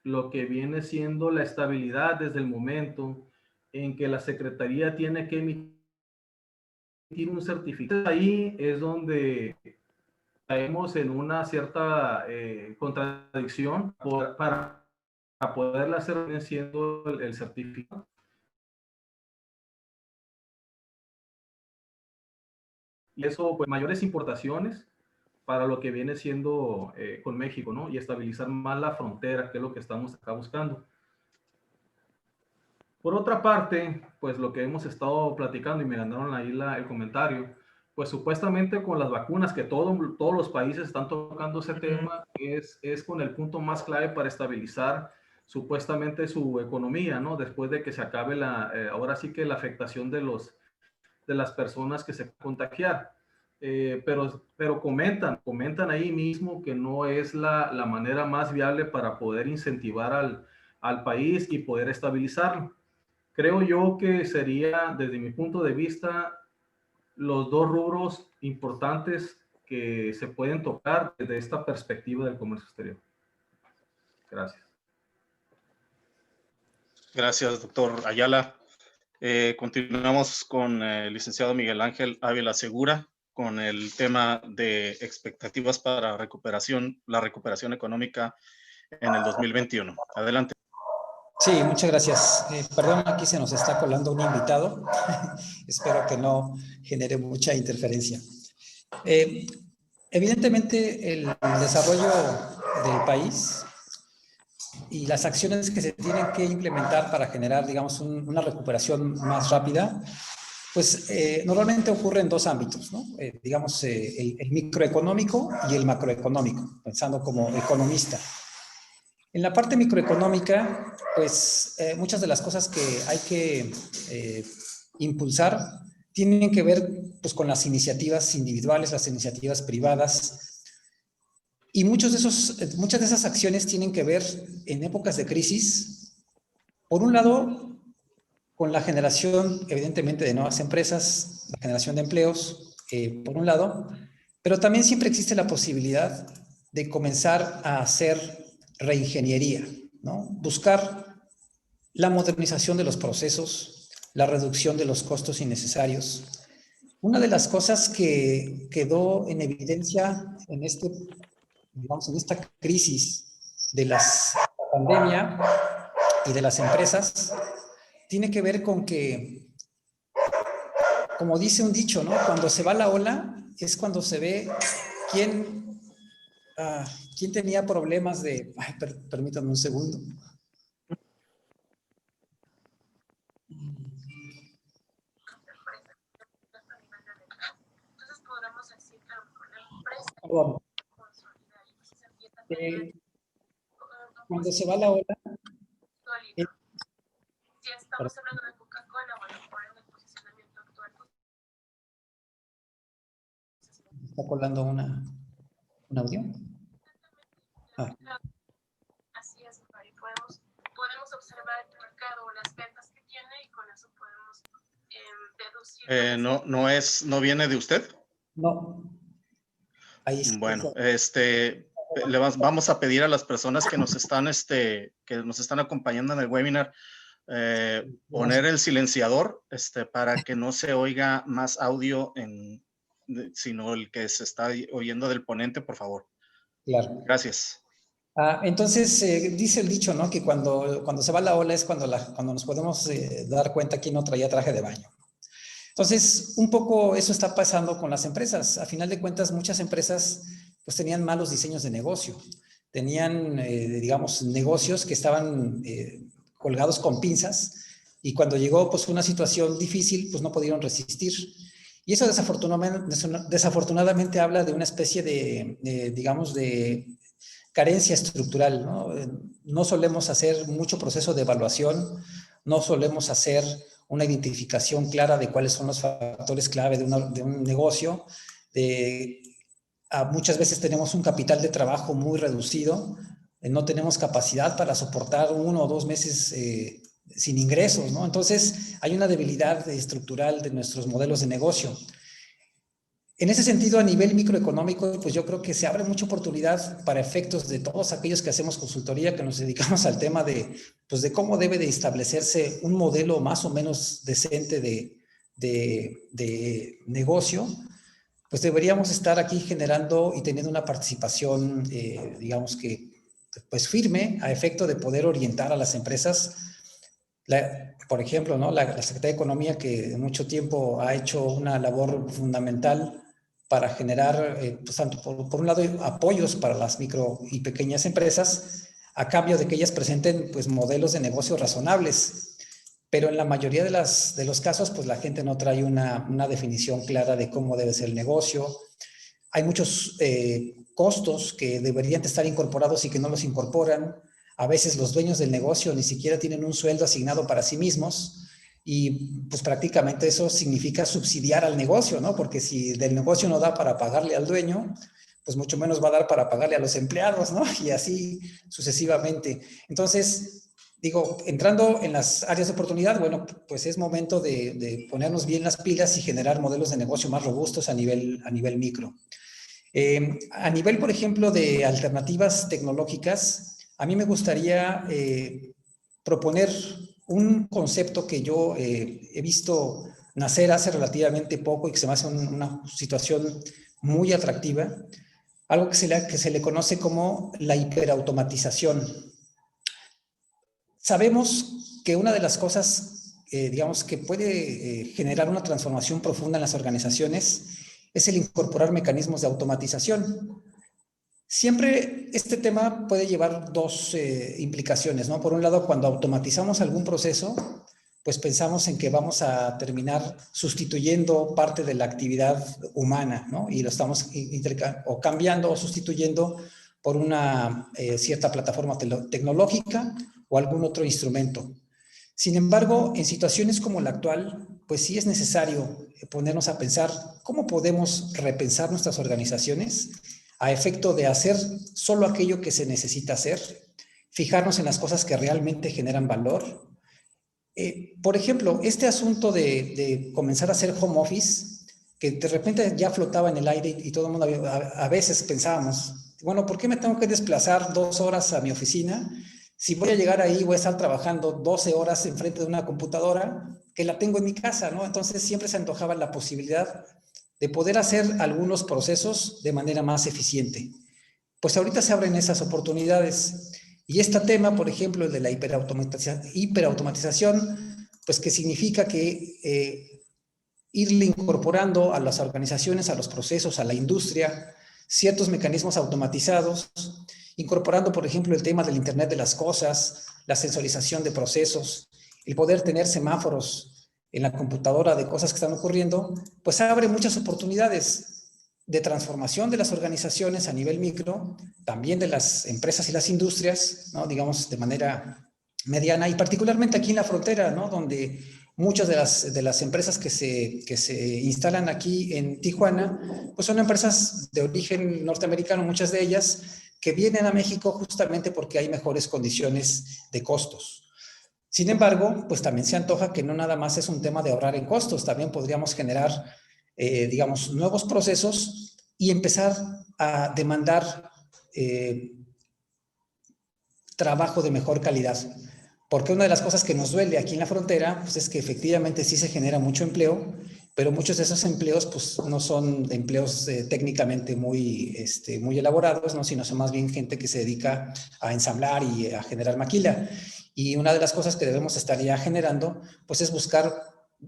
lo que viene siendo la estabilidad desde el momento en que la Secretaría tiene que emitir un certificado. Ahí es donde caemos en una cierta contradicción para poderla hacer siendo el certificado. Y eso, pues, mayores importaciones para lo que viene siendo con México, ¿no? Y estabilizar más la frontera, que es lo que estamos acá buscando. Por otra parte, pues lo que hemos estado platicando, y me ganaron ahí el comentario, pues supuestamente con las vacunas, que todos los países están tocando ese tema, es con el punto más clave para estabilizar supuestamente su economía, ¿no? Después de que se acabe ahora sí que la afectación de las personas que se contagian. Pero comentan ahí mismo que no es la manera más viable para poder incentivar al país y poder estabilizarlo. Creo yo que sería, desde mi punto de vista, los dos rubros importantes que se pueden tocar desde esta perspectiva del comercio exterior. Gracias. Gracias, doctor Ayala. Continuamos con el licenciado Miguel Ángel Ávila Segura con el tema de expectativas para la recuperación económica en el 2021. Adelante. Sí, muchas gracias. Perdón, aquí se nos está colando un invitado. Espero que no genere mucha interferencia. Evidentemente, el desarrollo del país y las acciones que se tienen que implementar para generar, digamos, una recuperación más rápida, pues normalmente ocurre en dos ámbitos, ¿no? Digamos, el microeconómico y el macroeconómico, pensando como economista. En la parte microeconómica, pues muchas de las cosas que hay que impulsar tienen que ver pues, con las iniciativas individuales, las iniciativas privadas, y muchas de esas acciones tienen que ver en épocas de crisis, por un lado, con la generación, evidentemente, de nuevas empresas, la generación de empleos, por un lado, pero también siempre existe la posibilidad de comenzar a hacer reingeniería, ¿no? Buscar la modernización de los procesos, la reducción de los costos innecesarios. Una de las cosas que quedó en evidencia en esta crisis de la pandemia y de las empresas, tiene que ver con que, como dice un dicho, ¿no? Cuando se va la ola es cuando se ve quién tenía problemas de... Ay, permítanme un segundo. Entonces podríamos decir que a lo mejor la empresa Cuando se va la ola... si estamos hablando de Coca-Cola o a lo mejor en el posicionamiento actual. ¿Está colando un audio? Así es, Mari. Podemos observar el mercado o las ventas que tiene y con eso podemos deducir. ¿No viene de usted? No. Ahí está. Bueno, vamos a pedir a las personas que nos están acompañando en el webinar poner el silenciador para que no se oiga más audio sino el que se está oyendo del ponente, por favor. Claro. Gracias. Entonces, dice el dicho, ¿no? Que cuando se va la ola es cuando nos podemos dar cuenta quién no traía traje de baño. Entonces, un poco eso está pasando con las empresas. A final de cuentas, muchas empresas pues tenían malos diseños de negocio. Tenían, digamos, negocios que estaban colgados con pinzas y cuando llegó pues una situación difícil, pues no pudieron resistir. Y eso desafortunadamente habla de una especie digamos, de carencia estructural, ¿no? No solemos hacer mucho proceso de evaluación, no solemos hacer una identificación clara de cuáles son los factores clave de un negocio. Muchas veces tenemos un capital de trabajo muy reducido, no tenemos capacidad para soportar 1 o 2 meses sin ingresos, ¿no? Entonces, hay una debilidad estructural de nuestros modelos de negocio. En ese sentido, a nivel microeconómico, pues yo creo que se abre mucha oportunidad para efectos de todos aquellos que hacemos consultoría, que nos dedicamos al tema de cómo debe de establecerse un modelo más o menos decente de negocio. Pues deberíamos estar aquí generando y teniendo una participación, digamos que, pues firme, a efecto de poder orientar a las empresas. Por ejemplo, ¿no? La Secretaría de Economía, que mucho tiempo ha hecho una labor fundamental para generar, pues, tanto por un lado, apoyos para las micro y pequeñas empresas, a cambio de que ellas presenten pues, modelos de negocio razonables. pero en la mayoría de los casos, pues la gente no trae una definición clara de cómo debe ser el negocio. Hay muchos costos que deberían estar incorporados y que no los incorporan. A veces los dueños del negocio ni siquiera tienen un sueldo asignado para sí mismos y pues prácticamente eso significa subsidiar al negocio, ¿no? Porque si del negocio no da para pagarle al dueño, pues mucho menos va a dar para pagarle a los empleados, ¿no? Y así sucesivamente. Entonces, digo, entrando en las áreas de oportunidad, bueno, pues es momento de ponernos bien las pilas y generar modelos de negocio más robustos a nivel micro. A nivel, por ejemplo, de alternativas tecnológicas, a mí me gustaría proponer un concepto que yo he visto nacer hace relativamente poco y que se me hace una situación muy atractiva, algo que se le conoce como la hiperautomatización. Sabemos que una de las cosas, digamos, que puede generar una transformación profunda en las organizaciones es el incorporar mecanismos de automatización. Siempre este tema puede llevar dos implicaciones, ¿no? Por un lado, cuando automatizamos algún proceso, pues pensamos en que vamos a terminar sustituyendo parte de la actividad humana, ¿no? Y lo estamos o cambiando o sustituyendo por una cierta plataforma tecnológica o algún otro instrumento. Sin embargo, en situaciones como la actual, pues sí es necesario ponernos a pensar cómo podemos repensar nuestras organizaciones a efecto de hacer solo aquello que se necesita hacer, fijarnos en las cosas que realmente generan valor. Por ejemplo, este asunto de comenzar a hacer home office, que de repente ya flotaba en el aire y todo el mundo a veces pensábamos, bueno, ¿por qué me tengo que desplazar 2 horas a mi oficina? Si voy a llegar ahí, voy a estar trabajando 12 horas enfrente de una computadora que la tengo en mi casa, ¿no? Entonces siempre se antojaba la posibilidad de poder hacer algunos procesos de manera más eficiente. Pues ahorita se abren esas oportunidades. Y este tema, por ejemplo, el de la hiperautomatización, pues que significa que irle incorporando a las organizaciones, a los procesos, a la industria, ciertos mecanismos automatizados, incorporando, por ejemplo, el tema del Internet de las cosas, la sensorización de procesos, el poder tener semáforos en la computadora de cosas que están ocurriendo, pues abre muchas oportunidades de transformación de las organizaciones a nivel micro, también de las empresas y las industrias, ¿no? Digamos, de manera mediana, y particularmente aquí en la frontera, ¿no? Donde muchas de las empresas que se instalan aquí en Tijuana, pues son empresas de origen norteamericano, muchas de ellas, que vienen a México justamente porque hay mejores condiciones de costos. Sin embargo, pues también se antoja que no nada más es un tema de ahorrar en costos, también podríamos generar, digamos, nuevos procesos y empezar a demandar trabajo de mejor calidad. Porque una de las cosas que nos duele aquí en la frontera, pues es que efectivamente sí se genera mucho empleo, pero muchos de esos empleos pues no son empleos técnicamente muy elaborados, ¿no? Sino son más bien gente que se dedica a ensamblar y a generar maquila. Y una de las cosas que debemos estar ya generando pues es buscar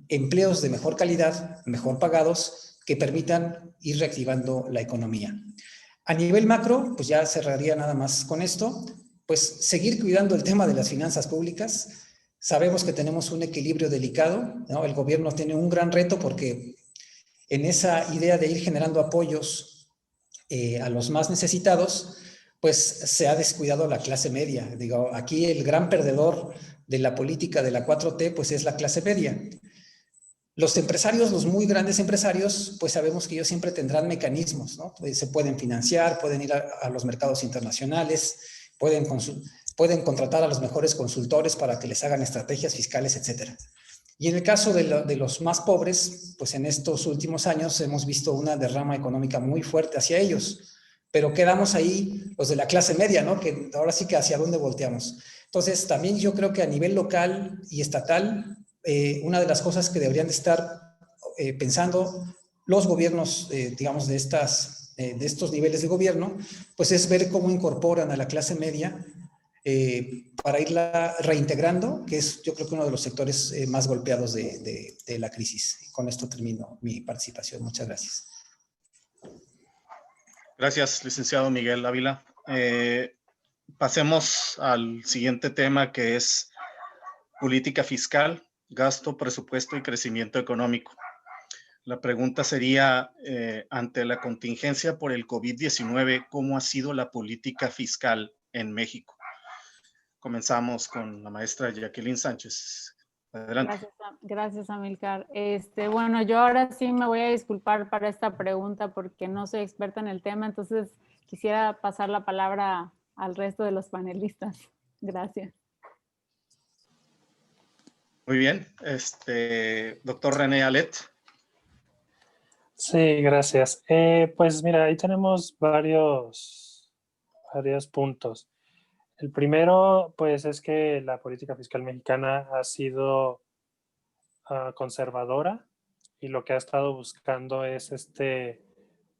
empleos de mejor calidad, mejor pagados, que permitan ir reactivando la economía. A nivel macro, pues ya cerraría nada más con esto, pues seguir cuidando el tema de las finanzas públicas. Sabemos que tenemos un equilibrio delicado, ¿no? El gobierno tiene un gran reto porque en esa idea de ir generando apoyos a los más necesitados, pues se ha descuidado la clase media. Digo, aquí el gran perdedor de la política de la 4T, pues es la clase media. Los empresarios, los muy grandes empresarios, pues sabemos que ellos siempre tendrán mecanismos, ¿no? Pues se pueden financiar, pueden ir a los mercados internacionales, pueden contratar a los mejores consultores para que les hagan estrategias fiscales, etcétera. Y en el caso de los más pobres, pues en estos últimos años hemos visto una derrama económica muy fuerte hacia ellos, pero quedamos ahí los de la clase media, ¿no? Que ahora sí que hacia dónde volteamos. Entonces, también yo creo que a nivel local y estatal, una de las cosas que deberían de estar pensando los gobiernos, digamos, de estos niveles de gobierno, pues es ver cómo incorporan a la clase media para irla reintegrando, que es yo creo que uno de los sectores más golpeados de la crisis. Con esto termino mi participación. Muchas gracias. Gracias, licenciado Miguel Ávila. Pasemos al siguiente tema, que es política fiscal. gasto, presupuesto y crecimiento económico. La pregunta sería, ante la contingencia por el COVID-19, ¿cómo ha sido la política fiscal en México? Comenzamos con la maestra Jacqueline Sánchez. Adelante. Gracias, Amílcar. Bueno, yo ahora sí me voy a disculpar para esta pregunta porque no soy experta en el tema, entonces quisiera pasar la palabra al resto de los panelistas. Gracias. Muy bien. Doctor René Alet. Sí, gracias. Pues mira, ahí tenemos varios puntos. El primero, pues, es que la política fiscal mexicana ha sido conservadora y lo que ha estado buscando es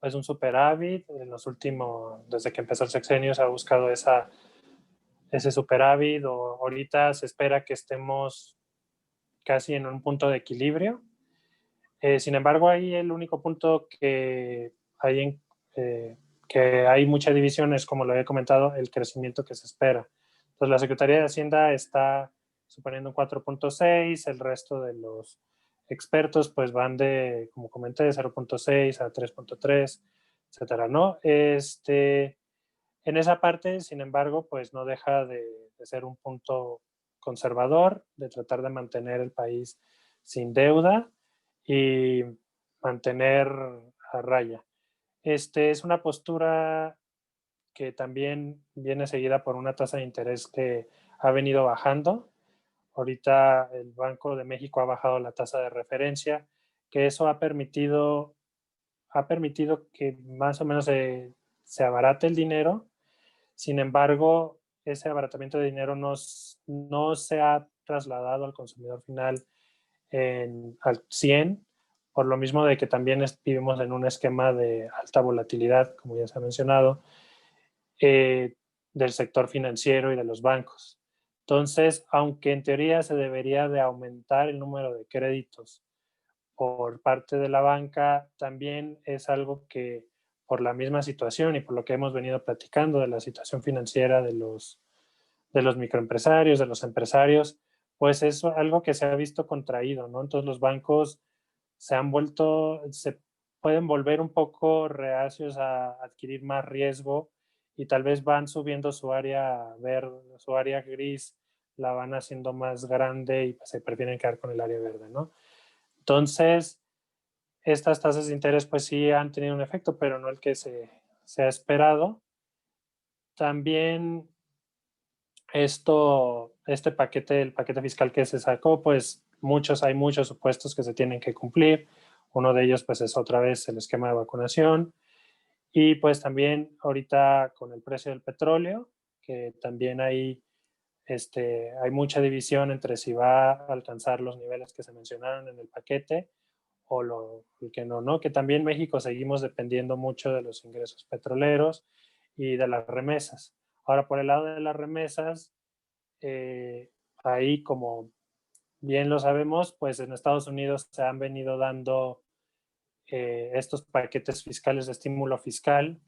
pues un superávit. En los últimos, desde que empezó el sexenio, se ha buscado ese superávit, o ahorita se espera que estemos casi en un punto de equilibrio. Sin embargo, ahí el único punto que hay mucha división es, como lo había comentado, el crecimiento que se espera. Entonces, la Secretaría de Hacienda está suponiendo un 4.6, el resto de los expertos pues van de, como comenté, de 0.6 a 3.3, etcétera, ¿no? En esa parte, sin embargo, pues no deja de ser un punto conservador, de tratar de mantener el país sin deuda y mantener a raya. Es una postura que también viene seguida por una tasa de interés que ha venido bajando. Ahorita el Banco de México ha bajado la tasa de referencia, que eso ha permitido que más o menos se abarate el dinero. Sin embargo, ese abaratamiento de dinero no se ha trasladado al consumidor final al 100, por lo mismo de que también vivimos en un esquema de alta volatilidad, como ya se ha mencionado, del sector financiero y de los bancos. Entonces, aunque en teoría se debería de aumentar el número de créditos por parte de la banca, también es algo que, por la misma situación y por lo que hemos venido platicando de la situación financiera de los microempresarios, de los empresarios, pues es algo que se ha visto contraído, ¿no? Entonces los bancos se pueden volver un poco reacios a adquirir más riesgo y tal vez van subiendo su área verde, su área gris, la van haciendo más grande y pues se prefieren quedar con el área verde, ¿no? Entonces, estas tasas de interés pues sí han tenido un efecto, pero no el que se ha esperado. También el paquete fiscal que se sacó, pues hay muchos supuestos que se tienen que cumplir. Uno de ellos pues es otra vez el esquema de vacunación. Y pues también ahorita con el precio del petróleo, que también hay mucha división entre si va a alcanzar los niveles que se mencionaron en el paquete o que no, ¿no? Que también México seguimos dependiendo mucho de los ingresos petroleros y de las remesas. Ahora, por el lado de las remesas, ahí, como bien lo sabemos, pues en Estados Unidos se han venido dando estos paquetes fiscales de estímulo fiscal,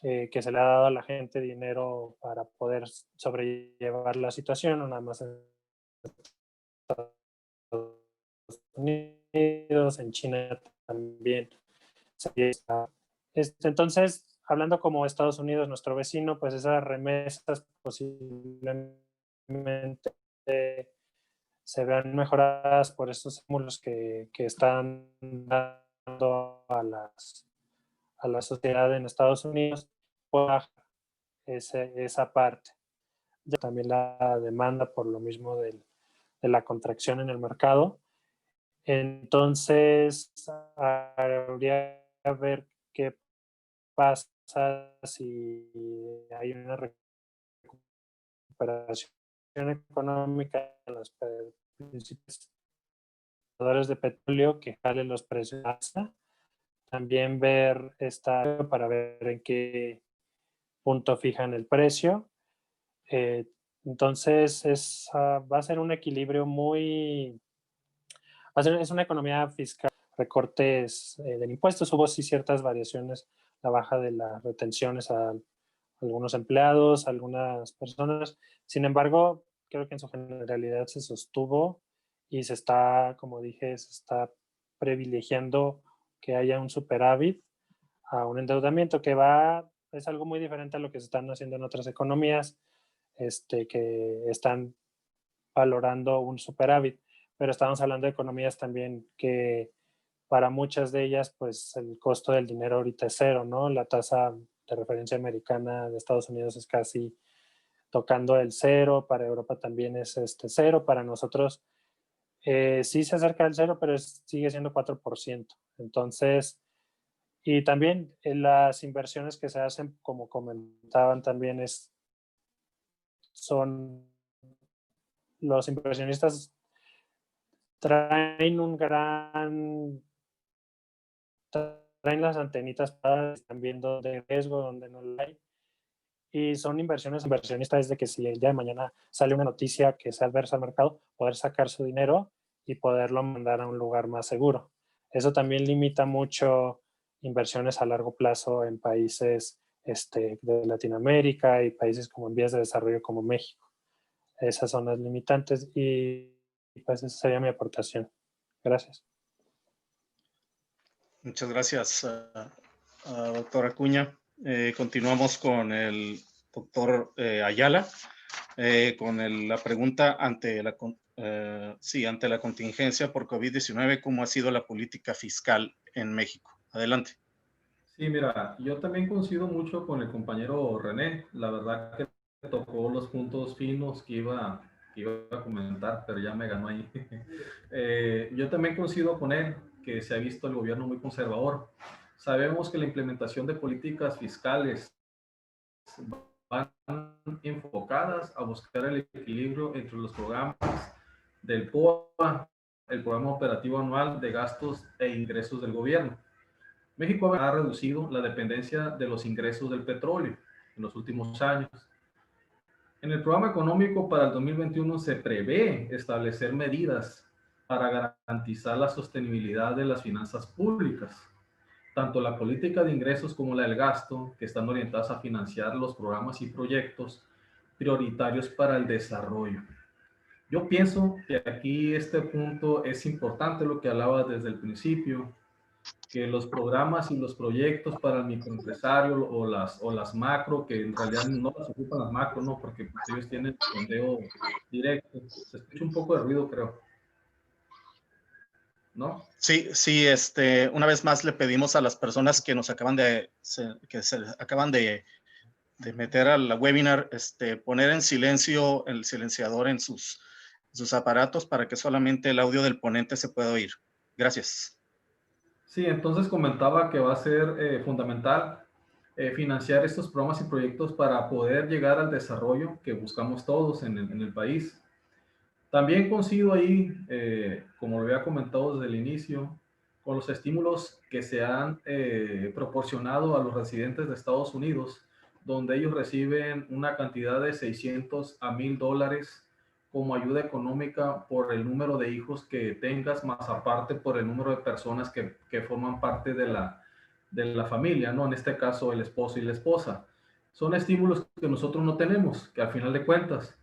que se le ha dado a la gente dinero para poder sobrellevar la situación, no nada más en Estados Unidos, en China también. Entonces, hablando como Estados Unidos, nuestro vecino, pues esas remesas posiblemente se vean mejoradas por estos estímulos que están dando a la sociedad en Estados Unidos, baja esa parte. También la demanda por lo mismo de la contracción en el mercado. Entonces, habría que ver qué pasa si hay una recuperación económica en los principales productores de petróleo que jale los precios alza. También ver para ver en qué punto fijan el precio. Entonces va a ser un equilibrio es una economía fiscal, recortes de impuestos. Hubo sí ciertas variaciones, la baja de las retenciones a algunos empleados, a algunas personas. Sin embargo, creo que en su generalidad se sostuvo y se está, como dije, se está privilegiando que haya un superávit a un endeudamiento es algo muy diferente a lo que se están haciendo en otras economías, que están valorando un superávit, pero estamos hablando de economías también que para muchas de ellas, pues el costo del dinero ahorita es cero, ¿no? La tasa de referencia americana de Estados Unidos es casi tocando el cero, para Europa también es cero, para nosotros sí se acerca al cero, pero sigue siendo 4%. Entonces, y también las inversiones que se hacen, como comentaban también, son los inversionistas traen las antenitas para están viendo de riesgo donde no lo hay. Y son inversionistas desde que si el día de mañana sale una noticia que sea adversa al mercado, poder sacar su dinero y poderlo mandar a un lugar más seguro. Eso también limita mucho inversiones a largo plazo en países de Latinoamérica y países como en vías de desarrollo como México. Esas son las limitantes y pues esa sería mi aportación. Gracias. Muchas gracias, doctor Acuña. Continuamos con el doctor Ayala, con la pregunta ante la contingencia por COVID-19, ¿cómo ha sido la política fiscal en México? Adelante. Sí, mira, yo también coincido mucho con el compañero René. La verdad que tocó los puntos finos que iba a comentar, pero ya me ganó ahí. Yo también coincido con él, que se ha visto el gobierno muy conservador. Sabemos que la implementación de políticas fiscales van enfocadas a buscar el equilibrio entre los programas del POA, el Programa Operativo Anual de Gastos e Ingresos del Gobierno. México ha reducido la dependencia de los ingresos del petróleo en los últimos años. En el programa económico para el 2021 se prevé establecer medidas para garantizar la sostenibilidad de las finanzas públicas. Tanto la política de ingresos como la del gasto, que están orientadas a financiar los programas y proyectos prioritarios para el desarrollo. Yo pienso que aquí este punto es importante, lo que hablaba desde el principio, que los programas y los proyectos para el microempresario o las macro, que en realidad no las ocupan las macro, ¿no? Porque pues, ellos tienen fondeo directo. Se escucha un poco de ruido, creo. ¿No? Sí, una vez más le pedimos a las personas que nos acaban que se acaban de meter al webinar, poner en silencio el silenciador en sus aparatos para que solamente el audio del ponente se pueda oír. Gracias. Sí, entonces comentaba que va a ser fundamental financiar estos programas y proyectos para poder llegar al desarrollo que buscamos todos en el país. También coincido ahí, como lo había comentado desde el inicio, con los estímulos que se han proporcionado a los residentes de Estados Unidos, donde ellos reciben una cantidad de $600 a $1,000 como ayuda económica por el número de hijos que tengas, más aparte por el número de personas que forman parte de la familia, ¿no? En este caso, el esposo y la esposa. Son estímulos que nosotros no tenemos, que al final de cuentas,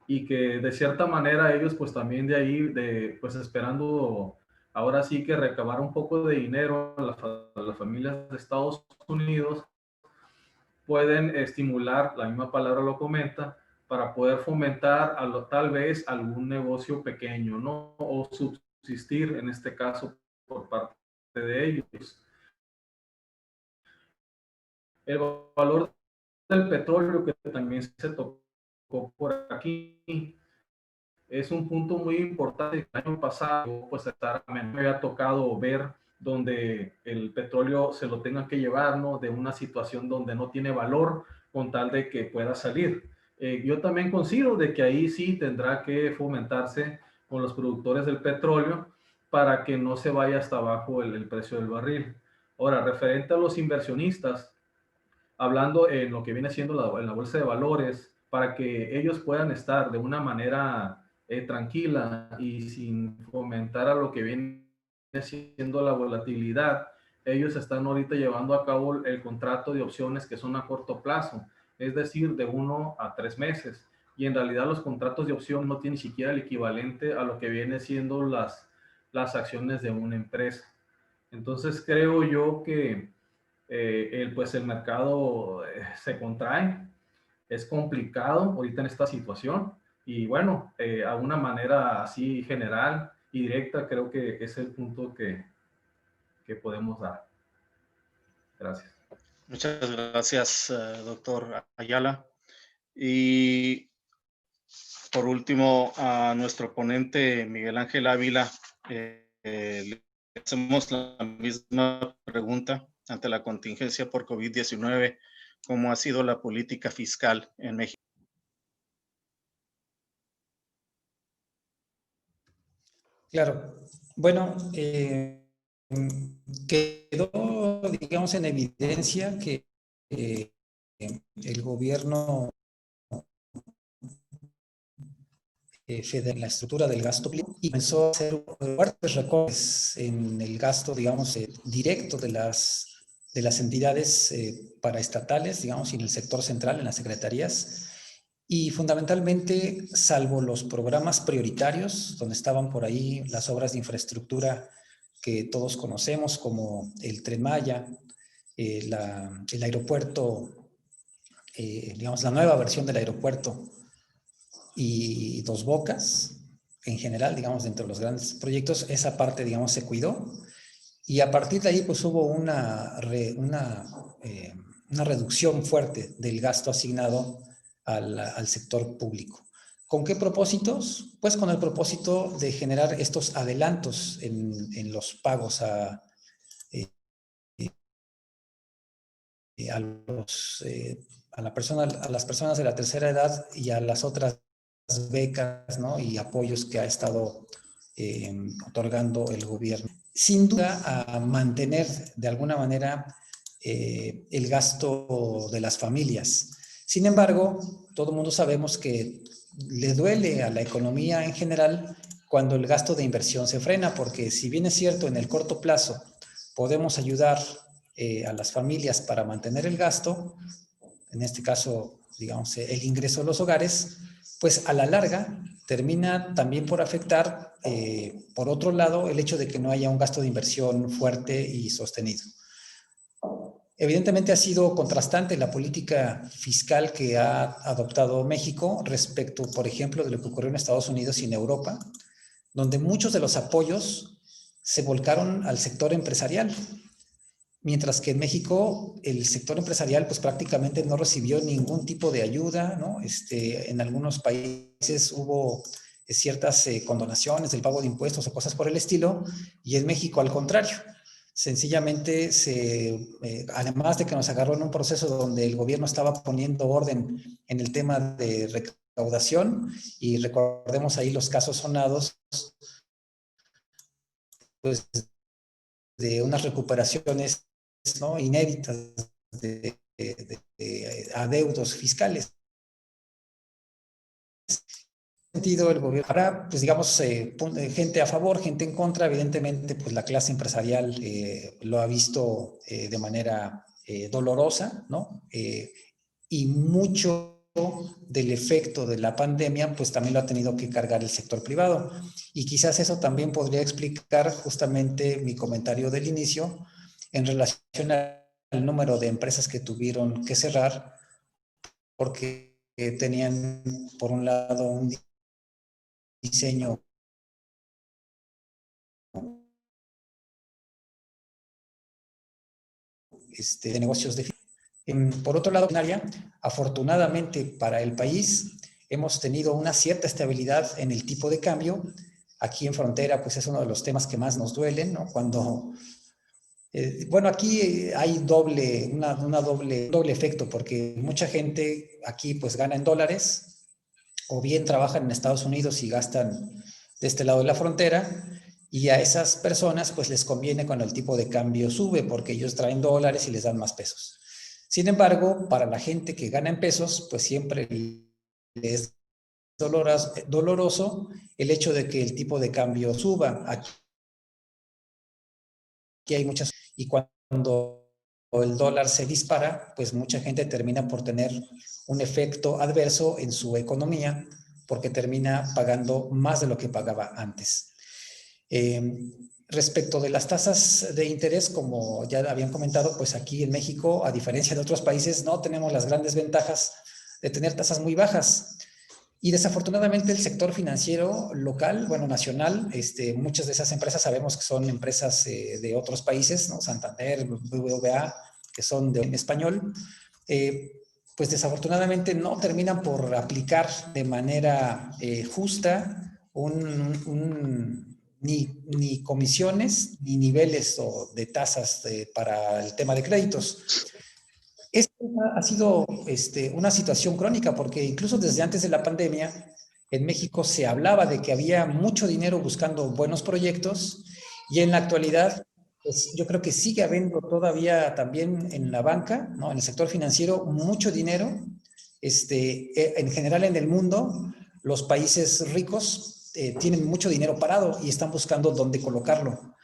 y que de cierta manera ellos pues también de ahí, pues esperando ahora sí que recabar un poco de dinero a las familias de Estados Unidos, pueden estimular, la misma palabra lo comenta, para poder fomentar tal vez algún negocio pequeño, ¿no? O subsistir en este caso por parte de ellos. El valor del petróleo que también se tocó por aquí es un punto muy importante. El año pasado, pues me había tocado ver donde el petróleo se lo tengan que llevar, ¿no? De una situación donde no tiene valor con tal de que pueda salir. Yo también considero de que ahí sí tendrá que fomentarse con los productores del petróleo para que no se vaya hasta abajo el precio del barril. Ahora, referente a los inversionistas, hablando en lo que viene siendo en la bolsa de valores, para que ellos puedan estar de una manera tranquila y sin fomentar a lo que viene siendo la volatilidad, ellos están ahorita llevando a cabo el contrato de opciones que son a corto plazo, es decir, de 1 a 3 meses, y en realidad los contratos de opción no tienen ni siquiera el equivalente a lo que viene siendo las acciones de una empresa. Entonces creo yo que pues el mercado se contrae, es complicado ahorita en esta situación y bueno, a una manera así general y directa creo que es el punto que podemos dar. Gracias. Muchas gracias, doctor Ayala. Y por último, a nuestro ponente Miguel Ángel Ávila, le hacemos la misma pregunta ante la contingencia por COVID-19, ¿cómo ha sido la política fiscal en México? Claro. Bueno, quedó, digamos, en evidencia que el gobierno federal en la estructura del gasto y comenzó a hacer fuertes recortes en el gasto, digamos, directo de las entidades paraestatales, digamos, y en el sector central, en las secretarías. Y fundamentalmente, salvo los programas prioritarios, donde estaban por ahí las obras de infraestructura que todos conocemos, como el Tren Maya, el aeropuerto, digamos, la nueva versión del aeropuerto y Dos Bocas, en general, digamos, dentro de los grandes proyectos, esa parte, digamos, se cuidó. Y a partir de ahí, pues hubo una reducción fuerte del gasto asignado al sector público. ¿Con qué propósitos? Pues con el propósito de generar estos adelantos en los pagos a las personas de la tercera edad y a las otras becas, ¿no? Y apoyos que ha estado otorgando el gobierno. Sin duda, a mantener de alguna manera el gasto de las familias. Sin embargo, todo el mundo sabemos que le duele a la economía en general cuando el gasto de inversión se frena, porque si bien es cierto, en el corto plazo podemos ayudar a las familias para mantener el gasto, en este caso, digamos, el ingreso de los hogares, pues a la larga termina también por afectar, por otro lado, el hecho de que no haya un gasto de inversión fuerte y sostenido. Evidentemente ha sido contrastante la política fiscal que ha adoptado México respecto, por ejemplo, de lo que ocurrió en Estados Unidos y en Europa, donde muchos de los apoyos se volcaron al sector empresarial, mientras que en México el sector empresarial pues prácticamente no recibió ningún tipo de ayuda, ¿no? En algunos países hubo ciertas condonaciones del pago de impuestos o cosas por el estilo, y en México al contrario. Sencillamente, además de que nos agarró en un proceso donde el gobierno estaba poniendo orden en el tema de recaudación, y recordemos ahí los casos sonados, pues de unas recuperaciones, ¿no? Inéditas de adeudos fiscales. Sentido el gobierno. Ahora, pues digamos, gente a favor, gente en contra. Evidentemente, pues la clase empresarial lo ha visto de manera dolorosa, ¿no? Y mucho del efecto de la pandemia, pues también lo ha tenido que cargar el sector privado. Y quizás eso también podría explicar justamente mi comentario del inicio en relación al número de empresas que tuvieron que cerrar porque tenían, por un lado, un diseño de negocios de... Por otro lado, afortunadamente para el país, hemos tenido una cierta estabilidad en el tipo de cambio. Aquí en frontera, pues es uno de los temas que más nos duelen, ¿no? Cuando, bueno, aquí hay doble efecto, porque mucha gente aquí pues gana en dólares, o bien trabajan en Estados Unidos y gastan de este lado de la frontera, y a esas personas pues les conviene cuando el tipo de cambio sube, porque ellos traen dólares y les dan más pesos. Sin embargo, para la gente que gana en pesos, pues siempre es doloroso el hecho de que el tipo de cambio suba. Aquí hay muchas... Y cuando el dólar se dispara, pues mucha gente termina por tener un efecto adverso en su economía porque termina pagando más de lo que pagaba antes. Respecto de las tasas de interés, como ya habían comentado, pues aquí en México, a diferencia de otros países, no tenemos las grandes ventajas de tener tasas muy bajas. Y desafortunadamente el sector financiero local, bueno, nacional, muchas de esas empresas sabemos que son empresas de otros países, ¿no? Santander, BBVA, que son en español, pues desafortunadamente no terminan por aplicar de manera justa ni comisiones ni niveles de tasas para el tema de créditos. Esta ha sido una situación crónica porque incluso desde antes de la pandemia en México se hablaba de que había mucho dinero buscando buenos proyectos y en la actualidad pues, yo creo que sigue habiendo todavía también en la banca, ¿no? En el sector financiero, mucho dinero. En general en el mundo, los países ricos tienen mucho dinero parado y están buscando dónde colocarlo.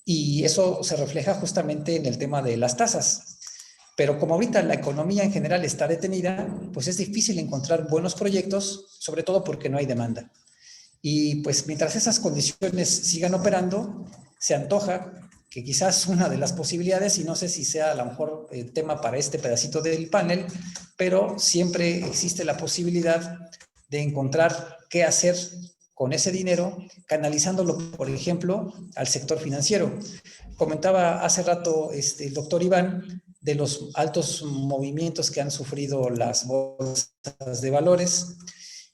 Y eso se refleja justamente en el tema de las tasas. Pero como ahorita la economía en general está detenida, pues es difícil encontrar buenos proyectos, sobre todo porque no hay demanda. Y pues mientras esas condiciones sigan operando, se antoja que quizás una de las posibilidades, y no sé si sea a lo mejor el tema para este pedacito del panel, pero siempre existe la posibilidad de encontrar qué hacer con ese dinero, canalizándolo, por ejemplo, al sector financiero. Comentaba hace rato el doctor Iván de los altos movimientos que han sufrido las bolsas de valores.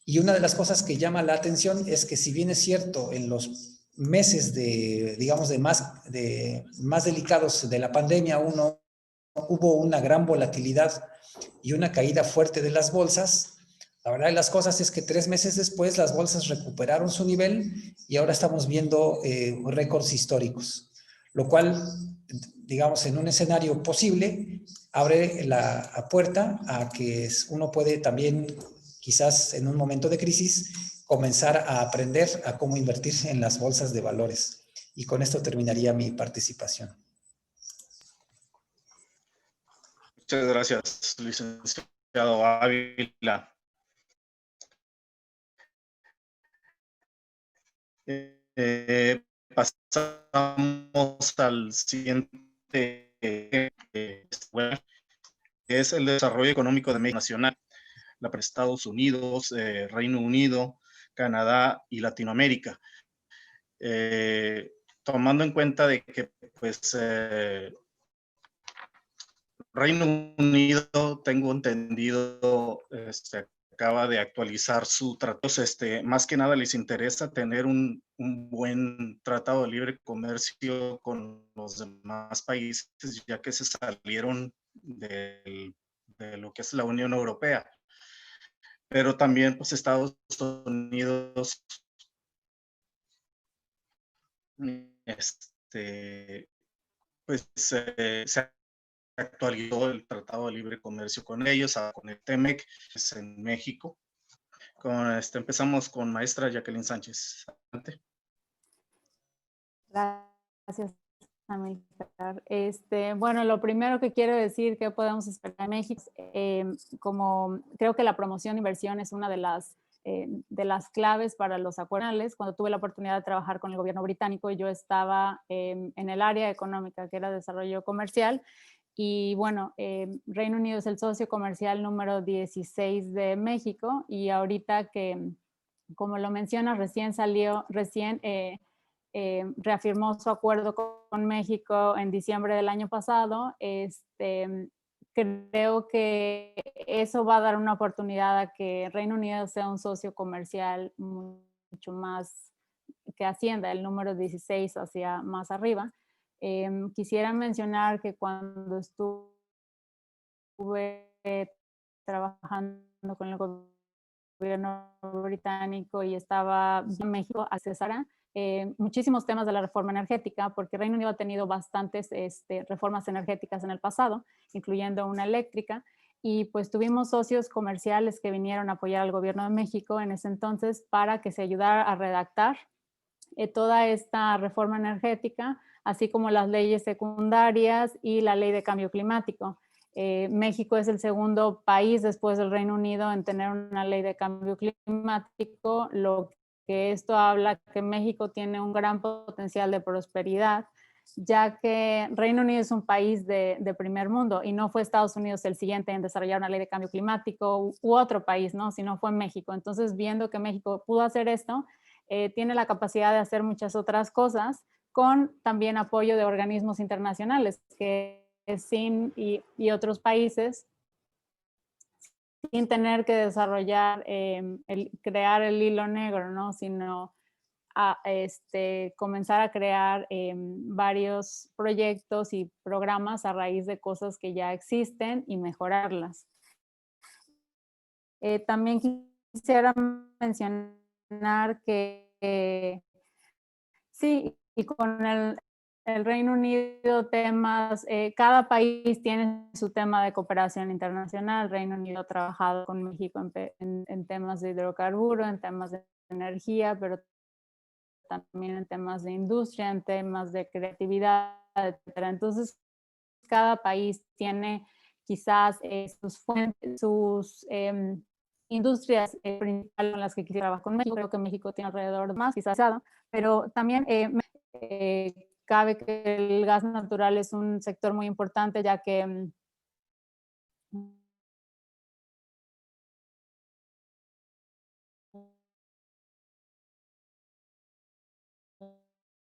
Y una de las cosas que llama la atención es que si bien es cierto en los meses digamos, más delicados de la pandemia, hubo una gran volatilidad y una caída fuerte de las bolsas, la verdad de las cosas es que 3 meses después las bolsas recuperaron su nivel y ahora estamos viendo récords históricos, lo cual, digamos, en un escenario posible, abre la puerta a que uno puede también, quizás en un momento de crisis, comenzar a aprender a cómo invertir en las bolsas de valores. Y con esto terminaría mi participación. Muchas gracias, licenciado Ávila. Pasamos al siguiente, que es el desarrollo económico de México nacional, la para Estados Unidos, Reino Unido, Canadá y Latinoamérica. Tomando en cuenta de que pues Reino Unido, tengo entendido, acaba de actualizar su trato. Más que nada les interesa tener un buen tratado de libre comercio con los demás países, ya que se salieron de lo que es la Unión Europea. Pero también, pues, Estados Unidos, pues, se actualizó el Tratado de Libre Comercio con ellos, con el TEMEC, es en México. Empezamos con maestra Jacqueline Sánchez. Gracias, Amílcar. Bueno, lo primero que quiero decir que podemos esperar en México, como creo que la promoción de inversión es una de las claves para los acuerdos. Cuando tuve la oportunidad de trabajar con el gobierno británico, yo estaba en el área económica, que era desarrollo comercial, y bueno, Reino Unido es el socio comercial número 16 de México, y ahorita que, como lo menciona, recién reafirmó su acuerdo con México en diciembre del año pasado. Creo que eso va a dar una oportunidad a que Reino Unido sea un socio comercial mucho más, que ascienda el número 16 hacia más arriba. Quisiera mencionar que cuando estuve trabajando con el gobierno británico y estaba en México, accesara muchísimos temas de la reforma energética, porque Reino Unido ha tenido bastantes reformas energéticas en el pasado, incluyendo una eléctrica, y pues tuvimos socios comerciales que vinieron a apoyar al gobierno de México en ese entonces para que se ayudara a redactar toda esta reforma energética, así como las leyes secundarias y la ley de cambio climático. México es el segundo país después del Reino Unido en tener una ley de cambio climático, lo que esto habla que México tiene un gran potencial de prosperidad, ya que Reino Unido es un país de primer mundo y no fue Estados Unidos el siguiente en desarrollar una ley de cambio climático u otro país, ¿no? Sino fue México. Entonces, viendo que México pudo hacer esto, tiene la capacidad de hacer muchas otras cosas con también apoyo de organismos internacionales, que SIN y otros países, sin tener que desarrollar, crear el hilo negro, ¿no? Sino comenzar a crear varios proyectos y programas a raíz de cosas que ya existen y mejorarlas. También quisiera mencionar que sí, y con el Reino Unido temas, cada país tiene su tema de cooperación internacional. Reino Unido ha trabajado con México en temas de hidrocarburo, en temas de energía, pero también en temas de industria, en temas de creatividad, etcétera. Entonces, cada país tiene quizás sus fuentes, sus industrias principales con las que quisiera trabajar con México. Creo que México tiene alrededor de más, quizás, pero también cabe que el gas natural es un sector muy importante, ya que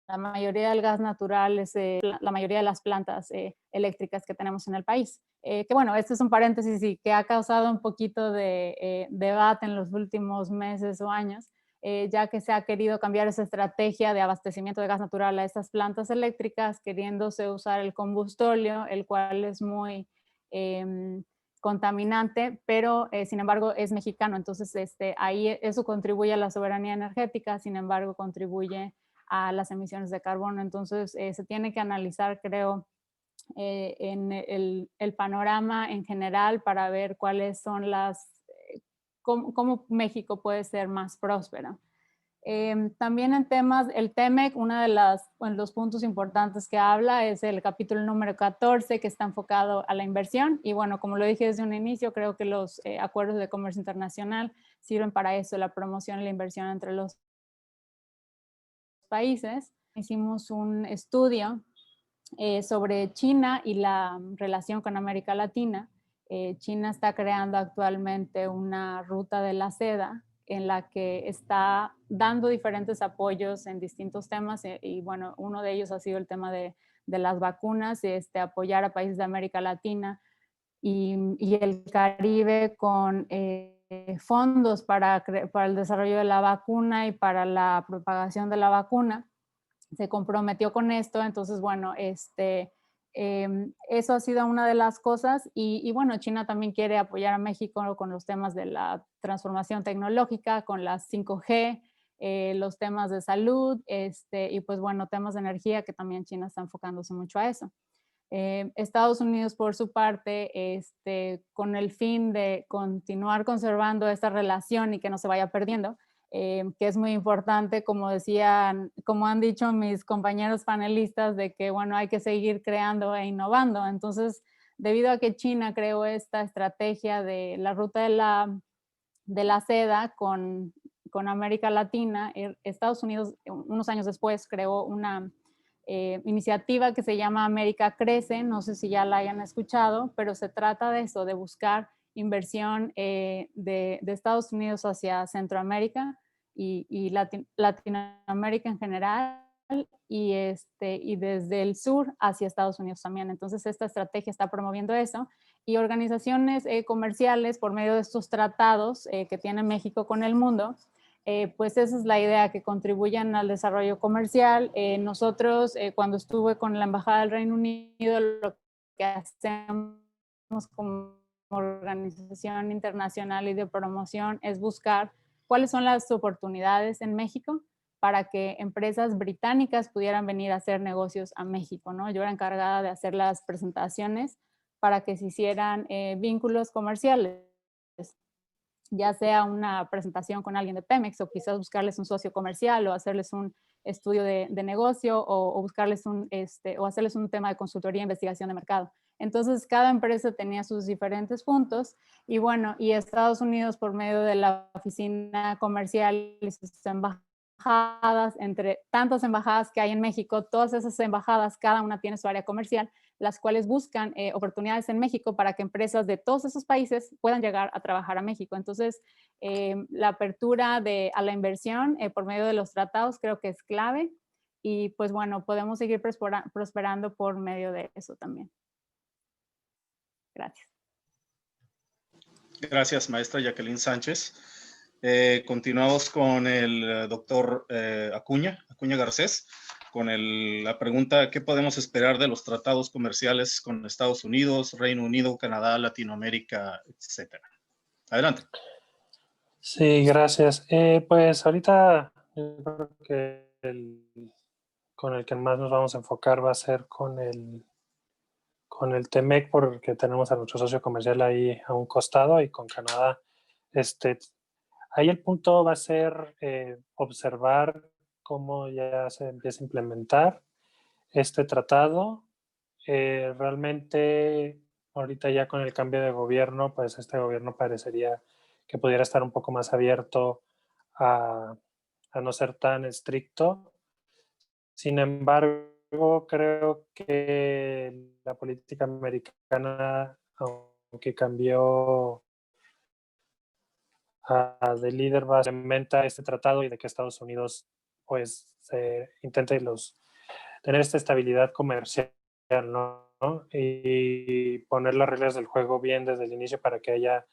la mayoría del gas natural es la mayoría de las plantas eléctricas que tenemos en el país. Que bueno, este es un paréntesis y que ha causado un poquito de debate en los últimos meses o años, ya que se ha querido cambiar esa estrategia de abastecimiento de gas natural a estas plantas eléctricas, queriéndose usar el combustóleo, el cual es muy contaminante, pero sin embargo es mexicano. Entonces ahí eso contribuye a la soberanía energética, sin embargo contribuye a las emisiones de carbono. Entonces se tiene que analizar, creo, en el panorama en general para ver cuáles son cómo México puede ser más próspera. También en temas, el TEMEC, uno de los puntos importantes que habla es el capítulo número 14, que está enfocado a la inversión. Y bueno, como lo dije desde un inicio, creo que los acuerdos de comercio internacional sirven para eso, la promoción y la inversión entre los países. Hicimos un estudio sobre China y la relación con América Latina. China está creando actualmente una ruta de la seda en la que está dando diferentes apoyos en distintos temas y bueno, uno de ellos ha sido el tema de las vacunas, apoyar a países de América Latina y el Caribe con fondos para el desarrollo de la vacuna y para la propagación de la vacuna. Se comprometió con esto, entonces bueno, eso ha sido una de las cosas y bueno, China también quiere apoyar a México con los temas de la transformación tecnológica, con las 5G, los temas de salud y pues bueno, temas de energía que también China está enfocándose mucho a eso. Estados Unidos, por su parte, con el fin de continuar conservando esta relación y que no se vaya perdiendo, que es muy importante, como han dicho mis compañeros panelistas, de que bueno, hay que seguir creando e innovando. Entonces, debido a que China creó esta estrategia de la ruta de la seda con América Latina, Estados Unidos unos años después creó una iniciativa que se llama América Crece, no sé si ya la hayan escuchado, pero se trata de eso, de buscar inversión de Estados Unidos hacia Centroamérica y Latinoamérica en general y desde el sur hacia Estados Unidos también. Entonces esta estrategia está promoviendo eso y organizaciones comerciales por medio de estos tratados que tiene México con el mundo, pues esa es la idea, que contribuyan al desarrollo comercial. Nosotros, cuando estuve con la Embajada del Reino Unido, lo que hacemos como organización internacional y de promoción es buscar cuáles son las oportunidades en México para que empresas británicas pudieran venir a hacer negocios a México, ¿no? Yo era encargada de hacer las presentaciones para que se hicieran vínculos comerciales, ya sea una presentación con alguien de Pemex o quizás buscarles un socio comercial o hacerles un estudio de negocio o buscarles o hacerles un tema de consultoría e investigación de mercado. Entonces, cada empresa tenía sus diferentes puntos y bueno, y Estados Unidos por medio de la oficina comercial y sus embajadas, entre tantas embajadas que hay en México, todas esas embajadas, cada una tiene su área comercial, las cuales buscan oportunidades en México para que empresas de todos esos países puedan llegar a trabajar a México. Entonces, la apertura a la inversión por medio de los tratados creo que es clave y pues bueno, podemos seguir prosperando por medio de eso también. Gracias. Gracias, maestra Jacqueline Sánchez. Continuamos con el doctor Acuña Garcés, con la pregunta: ¿qué podemos esperar de los tratados comerciales con Estados Unidos, Reino Unido, Canadá, Latinoamérica, etcétera? Adelante. Sí, gracias. Pues ahorita yo creo que con el que más nos vamos a enfocar va a ser con el TEMEC, porque tenemos a nuestro socio comercial ahí a un costado, y con Canadá. Ahí el punto va a ser observar cómo ya se empieza a implementar este tratado. Realmente ahorita ya con el cambio de gobierno, pues este gobierno parecería que pudiera estar un poco más abierto a no ser tan estricto. Sin embargo, creo que la política americana, aunque cambió de líder, va a implementar este tratado y de que Estados Unidos pues intente tener esta estabilidad comercial, ¿no? Y poner las reglas del juego bien desde el inicio para que haya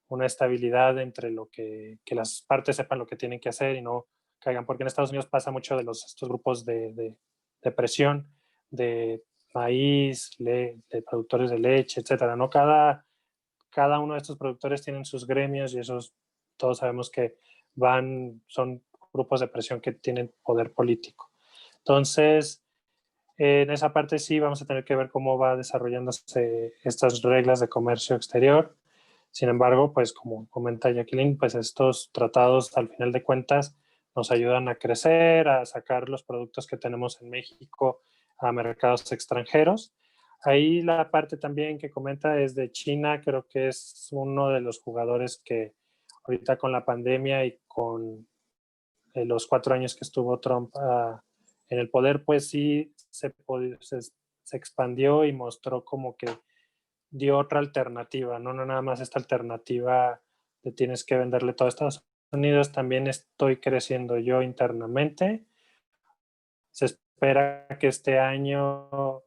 una estabilidad entre que las partes sepan lo que tienen que hacer y no caigan, porque en Estados Unidos pasa mucho de estos grupos de presión de maíz, de productores de leche, etcétera, ¿no? Cada uno de estos productores tienen sus gremios y esos todos sabemos que son grupos de presión que tienen poder político. Entonces, en esa parte sí vamos a tener que ver cómo va desarrollándose estas reglas de comercio exterior. Sin embargo, pues como comenta Jacqueline, pues estos tratados al final de cuentas nos ayudan a crecer, a sacar los productos que tenemos en México a mercados extranjeros. Ahí la parte también que comenta es de China. Creo que es uno de los jugadores que ahorita con la pandemia y con los 4 años que estuvo Trump en el poder, pues sí se expandió y mostró como que dio otra alternativa, ¿no? No nada más esta alternativa de tienes que venderle todo a Estados Unidos, también estoy creciendo yo internamente. Se espera que este año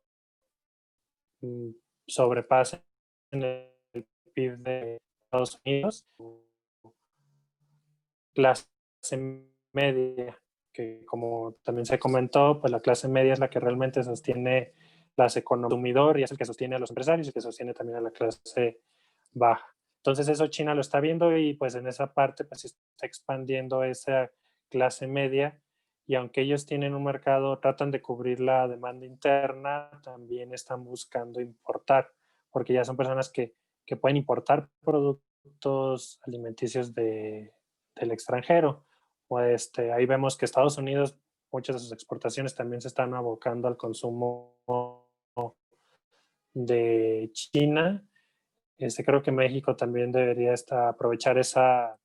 sobrepase el PIB de Estados Unidos. Clase media, que como también se comentó, pues la clase media es la que realmente sostiene las economías consumidor y es el que sostiene a los empresarios y que sostiene también a la clase baja. Entonces eso China lo está viendo y pues en esa parte pues está expandiendo esa clase media, y aunque ellos tienen un mercado, tratan de cubrir la demanda interna, también están buscando importar, porque ya son personas que pueden importar productos alimenticios del extranjero. Pues ahí vemos que Estados Unidos, muchas de sus exportaciones también se están abocando al consumo de China. Creo que México también debería aprovechar esa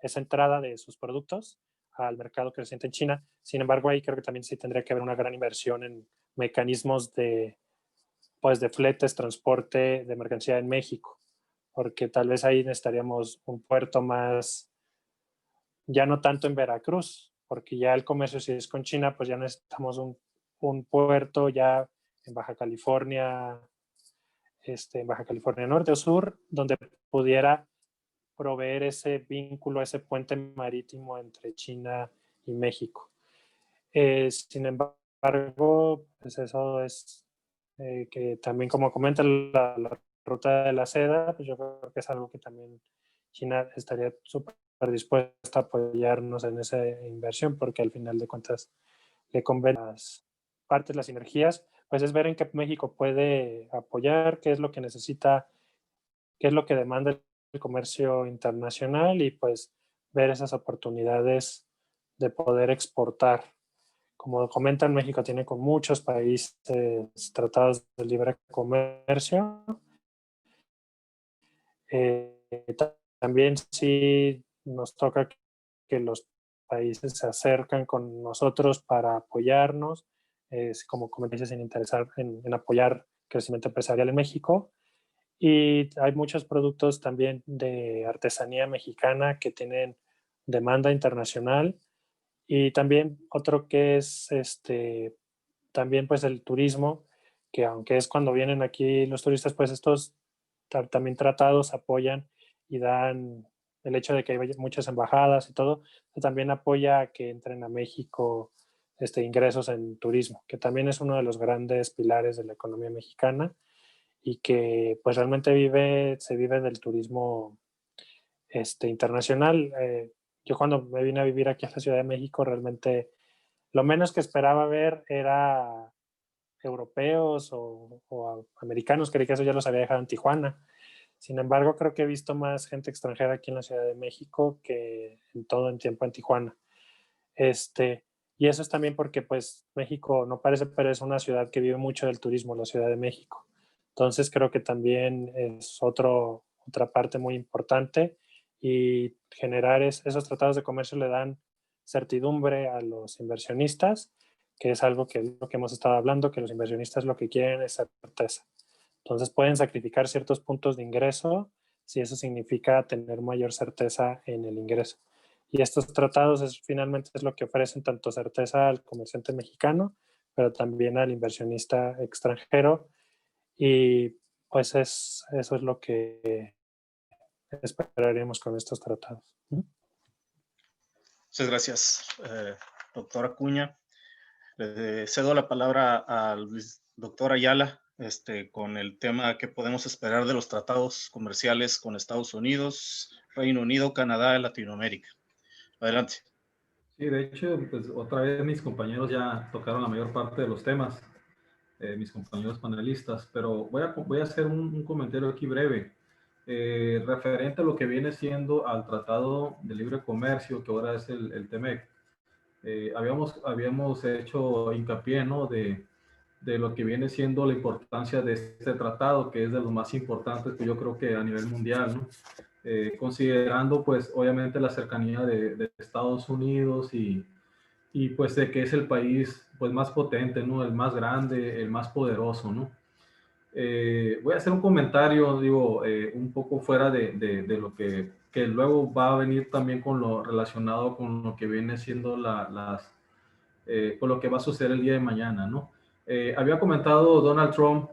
entrada de sus productos al mercado creciente en China. Sin embargo, ahí creo que también sí tendría que haber una gran inversión en mecanismos de fletes, transporte de mercancía en México, porque tal vez ahí necesitaríamos un puerto más, ya no tanto en Veracruz, porque ya el comercio, si es con China, pues ya necesitamos un puerto ya en Baja California, en Baja California Norte o Sur, donde pudiera proveer ese vínculo, ese puente marítimo entre China y México. Sin embargo, pues eso es que también, como comenta la ruta de la seda, pues yo creo que es algo que también China estaría súper dispuesta a apoyarnos en esa inversión, porque al final de cuentas le conviene las partes, las sinergias, pues es ver en qué México puede apoyar, qué es lo que necesita, qué es lo que demanda el comercio internacional, y pues ver esas oportunidades de poder exportar como comentan, México tiene con muchos países tratados de libre comercio. También sí nos toca que los países se acercan con nosotros para apoyarnos, como comenté, sin interesar en apoyar el crecimiento empresarial en México. Y hay muchos productos también de artesanía mexicana que tienen demanda internacional. Y también otro que es también pues el turismo, que aunque es cuando vienen aquí los turistas, pues estos también tratados apoyan y dan el hecho de que hay muchas embajadas y todo, también apoya a que entren a México ingresos en turismo, que también es uno de los grandes pilares de la economía mexicana y que pues realmente se vive del turismo internacional. Yo cuando me vine a vivir aquí a la Ciudad de México, realmente lo menos que esperaba ver era europeos o americanos, creí que eso ya los había dejado en Tijuana. Sin embargo, creo que he visto más gente extranjera aquí en la Ciudad de México que en todo el tiempo en Tijuana. Y eso es también porque pues México no parece, pero es una ciudad que vive mucho del turismo, la Ciudad de México. Entonces creo que también es otra parte muy importante y generar esos tratados de comercio le dan certidumbre a los inversionistas, que es algo que hemos estado hablando, que los inversionistas lo que quieren es certeza. Entonces pueden sacrificar ciertos puntos de ingreso si eso significa tener mayor certeza en el ingreso. Y estos tratados finalmente es lo que ofrecen tanto certeza al comerciante mexicano, pero también al inversionista extranjero. Y pues eso es lo que esperaríamos con estos tratados. Muchas gracias, doctora Acuña. Le cedo la palabra al doctor Ayala con el tema que podemos esperar de los tratados comerciales con Estados Unidos, Reino Unido, Canadá y Latinoamérica. Adelante. Sí, de hecho, pues otra vez mis compañeros ya tocaron la mayor parte de los temas, mis compañeros panelistas, pero voy a hacer un comentario aquí breve, referente a lo que viene siendo al Tratado de Libre Comercio, que ahora es el TEMEC. Habíamos hecho hincapié, ¿no?, de lo que viene siendo la importancia de este tratado, que es de los más importantes que yo creo que a nivel mundial, ¿no? Considerando pues obviamente la cercanía de Estados Unidos y pues de que es el país pues más potente, ¿no? El más grande, el más poderoso, ¿no? Voy a hacer un comentario, digo, un poco fuera de lo que luego va a venir también con lo relacionado con lo que viene siendo con lo que va a suceder el día de mañana, ¿no? Había comentado Donald Trump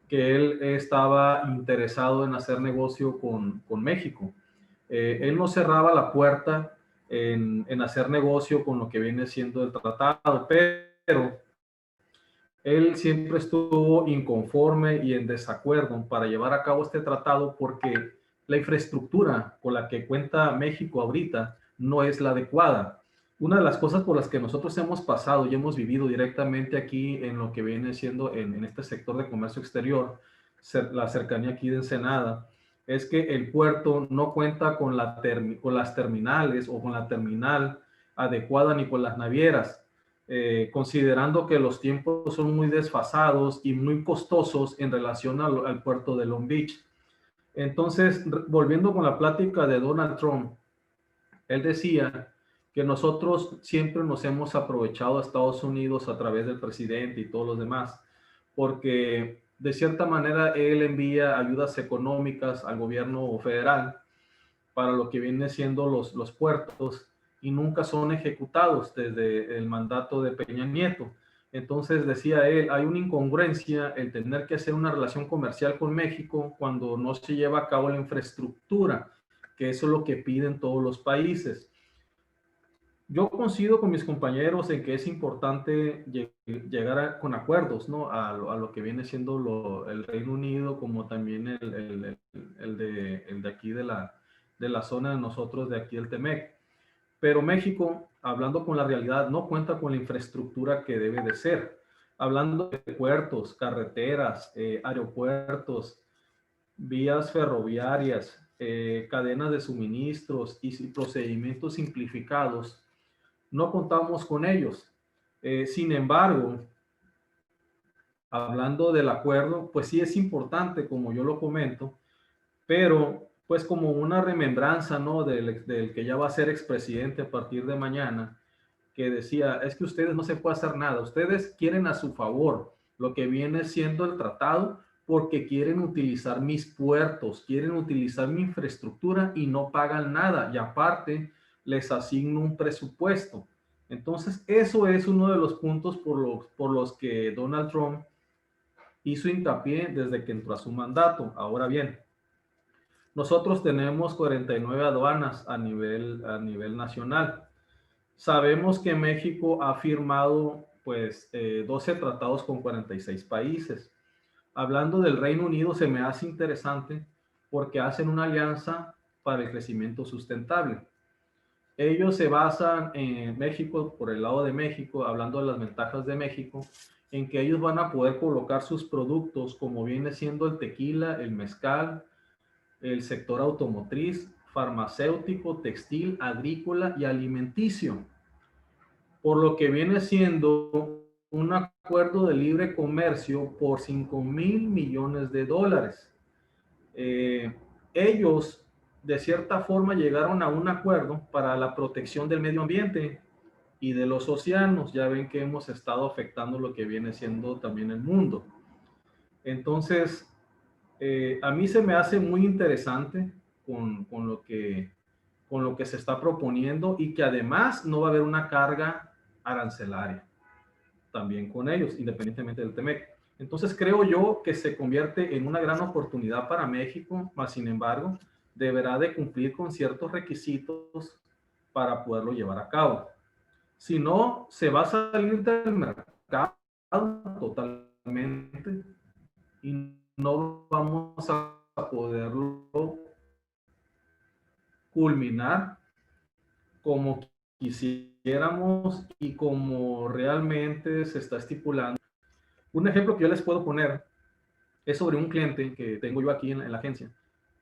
que él estaba interesado en hacer negocio con México. Él no cerraba la puerta en hacer negocio con lo que viene siendo el tratado, pero él siempre estuvo inconforme y en desacuerdo para llevar a cabo este tratado porque la infraestructura con la que cuenta México ahorita no es la adecuada. Una de las cosas por las que nosotros hemos pasado y hemos vivido directamente aquí en lo que viene siendo en este sector de comercio exterior, la cercanía aquí de Ensenada, es que el puerto no cuenta con las terminales o con la terminal adecuada ni con las navieras. Considerando que los tiempos son muy desfasados y muy costosos en relación al puerto de Long Beach. Entonces, volviendo con la plática de Donald Trump, él decía que nosotros siempre nos hemos aprovechado a Estados Unidos a través del presidente y todos los demás, porque de cierta manera él envía ayudas económicas al gobierno federal para lo que viene siendo los puertos y nunca son ejecutados desde el mandato de Peña Nieto. Entonces decía él, hay una incongruencia el tener que hacer una relación comercial con México cuando no se lleva a cabo la infraestructura, que eso es lo que piden todos los países. Yo coincido con mis compañeros en que es importante llegar con acuerdos, ¿no? A lo que viene siendo el Reino Unido, como también el de aquí de la zona de nosotros, de aquí el TEMEC. Pero México, hablando con la realidad, no cuenta con la infraestructura que debe de ser. Hablando de puertos, carreteras, aeropuertos, vías ferroviarias, cadenas de suministros y procedimientos simplificados, no contamos con ellos. Sin embargo, hablando del acuerdo, pues sí es importante, como yo lo comento, pero pues como una remembranza, ¿no? Del que ya va a ser expresidente a partir de mañana, que decía, es que ustedes no se puede hacer nada, ustedes quieren a su favor lo que viene siendo el tratado porque quieren utilizar mis puertos, quieren utilizar mi infraestructura y no pagan nada, y aparte les asigno un presupuesto. Entonces, eso es uno de los puntos por los que Donald Trump hizo hincapié desde que entró a su mandato. Ahora bien, nosotros tenemos 49 aduanas a nivel nacional. Sabemos que México ha firmado pues 12 tratados con 46 países. Hablando del Reino Unido, se me hace interesante porque hacen una alianza para el crecimiento sustentable. Ellos se basan en México, por el lado de México, hablando de las ventajas de México, en que ellos van a poder colocar sus productos como viene siendo el tequila, el mezcal, el sector automotriz, farmacéutico, textil, agrícola y alimenticio, por lo que viene siendo un acuerdo de libre comercio por 5,000 millones de dólares. Ellos, de cierta forma, llegaron a un acuerdo para la protección del medio ambiente y de los océanos. Ya ven que hemos estado afectando lo que viene siendo también el mundo. Entonces, a mí se me hace muy interesante con lo que se está proponiendo y que además no va a haber una carga arancelaria también con ellos, independientemente del TEMEC. Entonces creo yo que se convierte en una gran oportunidad para México, mas sin embargo deberá de cumplir con ciertos requisitos para poderlo llevar a cabo. Si no, se va a salir del mercado totalmente y no vamos a poderlo culminar como quisiéramos y como realmente se está estipulando. Un ejemplo que yo les puedo poner es sobre un cliente que tengo yo aquí en la agencia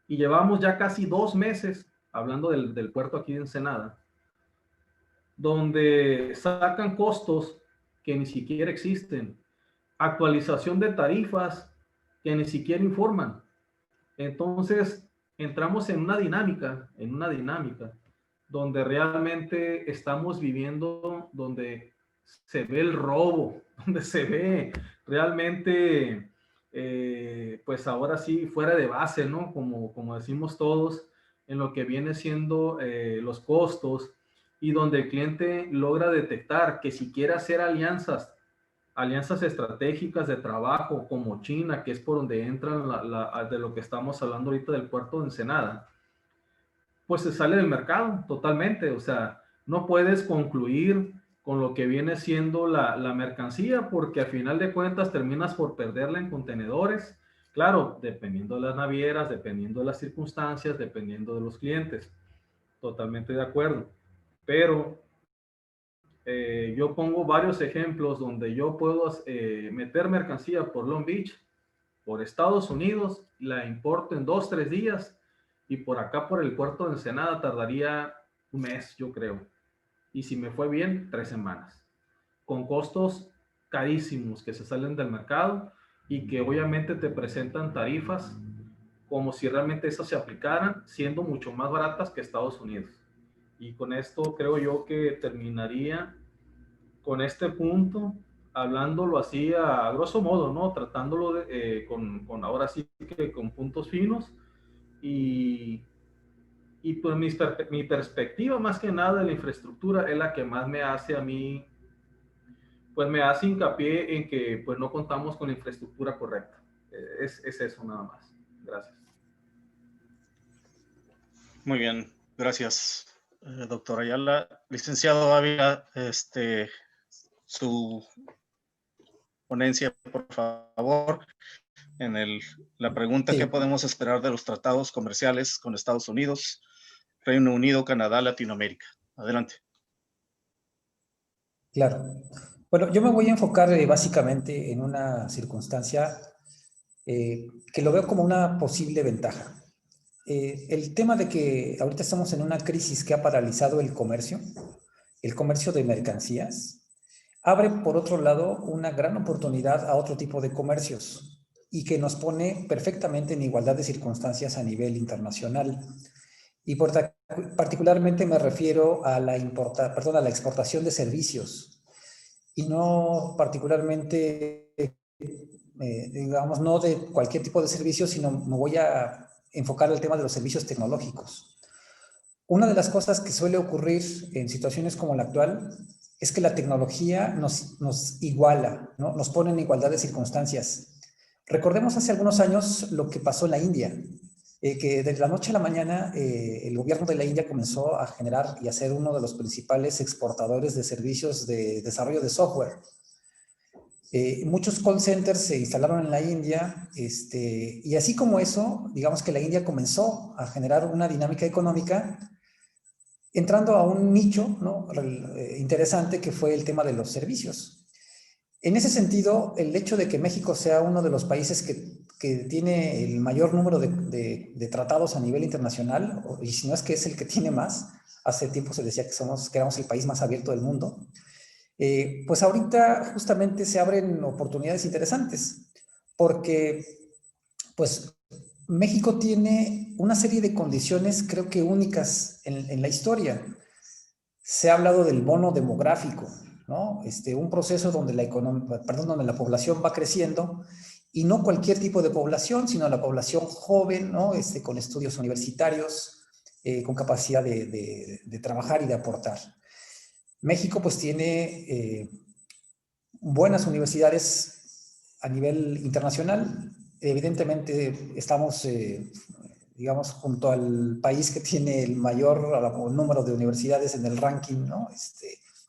y llevamos ya casi 2 meses hablando del puerto aquí de Ensenada, donde sacan costos que ni siquiera existen, actualización de tarifas que ni siquiera informan. Entonces entramos en una dinámica donde realmente estamos viviendo, donde se ve el robo, donde se ve realmente, pues ahora sí, fuera de base, ¿no? Como decimos todos, en lo que viene siendo los costos, y donde el cliente logra detectar que si quiere hacer alianzas estratégicas de trabajo como China, que es por donde entran de lo que estamos hablando ahorita del puerto de Ensenada, pues se sale del mercado totalmente. O sea, no puedes concluir con lo que viene siendo la mercancía porque al final de cuentas terminas por perderla en contenedores. Claro, dependiendo de las navieras, dependiendo de las circunstancias, dependiendo de los clientes. Totalmente de acuerdo. Pero yo pongo varios ejemplos donde yo puedo meter mercancía por Long Beach, por Estados Unidos, la importo en 2-3 días y por acá por el puerto de Ensenada tardaría 1 mes, yo creo. Y si me fue bien, 3 semanas. Con costos carísimos que se salen del mercado y que obviamente te presentan tarifas como si realmente esas se aplicaran, siendo mucho más baratas que Estados Unidos. Y con esto creo yo que terminaría con este punto, hablándolo así a grosso modo, ¿no? Tratándolo con ahora sí que con puntos finos y pues mi perspectiva más que nada de la infraestructura es la que más me hace a mí, pues me hace hincapié en que pues no contamos con la infraestructura correcta. Es eso nada más. Gracias. Muy bien, gracias, doctor Ayala. Licenciado Ávila, su ponencia, por favor, en la pregunta, Sí. ¿qué podemos esperar de los tratados comerciales con Estados Unidos, Reino Unido, Canadá, Latinoamérica? Adelante. Claro. Bueno, yo me voy a enfocar básicamente en una circunstancia que lo veo como una posible ventaja. El tema de que ahorita estamos en una crisis que ha paralizado el comercio de mercancías, abre, por otro lado, una gran oportunidad a otro tipo de comercios y que nos pone perfectamente en igualdad de circunstancias a nivel internacional. Y particularmente me refiero a la exportación de servicios y no particularmente, digamos, no de cualquier tipo de servicio, sino me voy a enfocar el tema de los servicios tecnológicos. Una de las cosas que suele ocurrir en situaciones como la actual es que la tecnología nos iguala, ¿no? Nos pone en igualdad de circunstancias. Recordemos hace algunos años lo que pasó en la India, que de la noche a la mañana el gobierno de la India comenzó a generar y a ser uno de los principales exportadores de servicios de desarrollo de software. Muchos call centers se instalaron en la India, y así como eso, digamos que la India comenzó a generar una dinámica económica entrando a un nicho, ¿no? Interesante, que fue el tema de los servicios. En ese sentido, el hecho de que México sea uno de los países que tiene el mayor número de tratados a nivel internacional, y si no es que es el que tiene más, hace tiempo se decía que éramos el país más abierto del mundo, pues ahorita justamente se abren oportunidades interesantes, porque pues México tiene una serie de condiciones, creo que únicas en la historia. Se ha hablado del bono demográfico, ¿no? Un proceso donde donde la población va creciendo, y no cualquier tipo de población, sino la población joven, ¿no? Con estudios universitarios, con capacidad de trabajar y de aportar. México pues tiene buenas universidades a nivel internacional. Evidentemente estamos, digamos, junto al país que tiene el mayor número de universidades en el ranking, ¿no?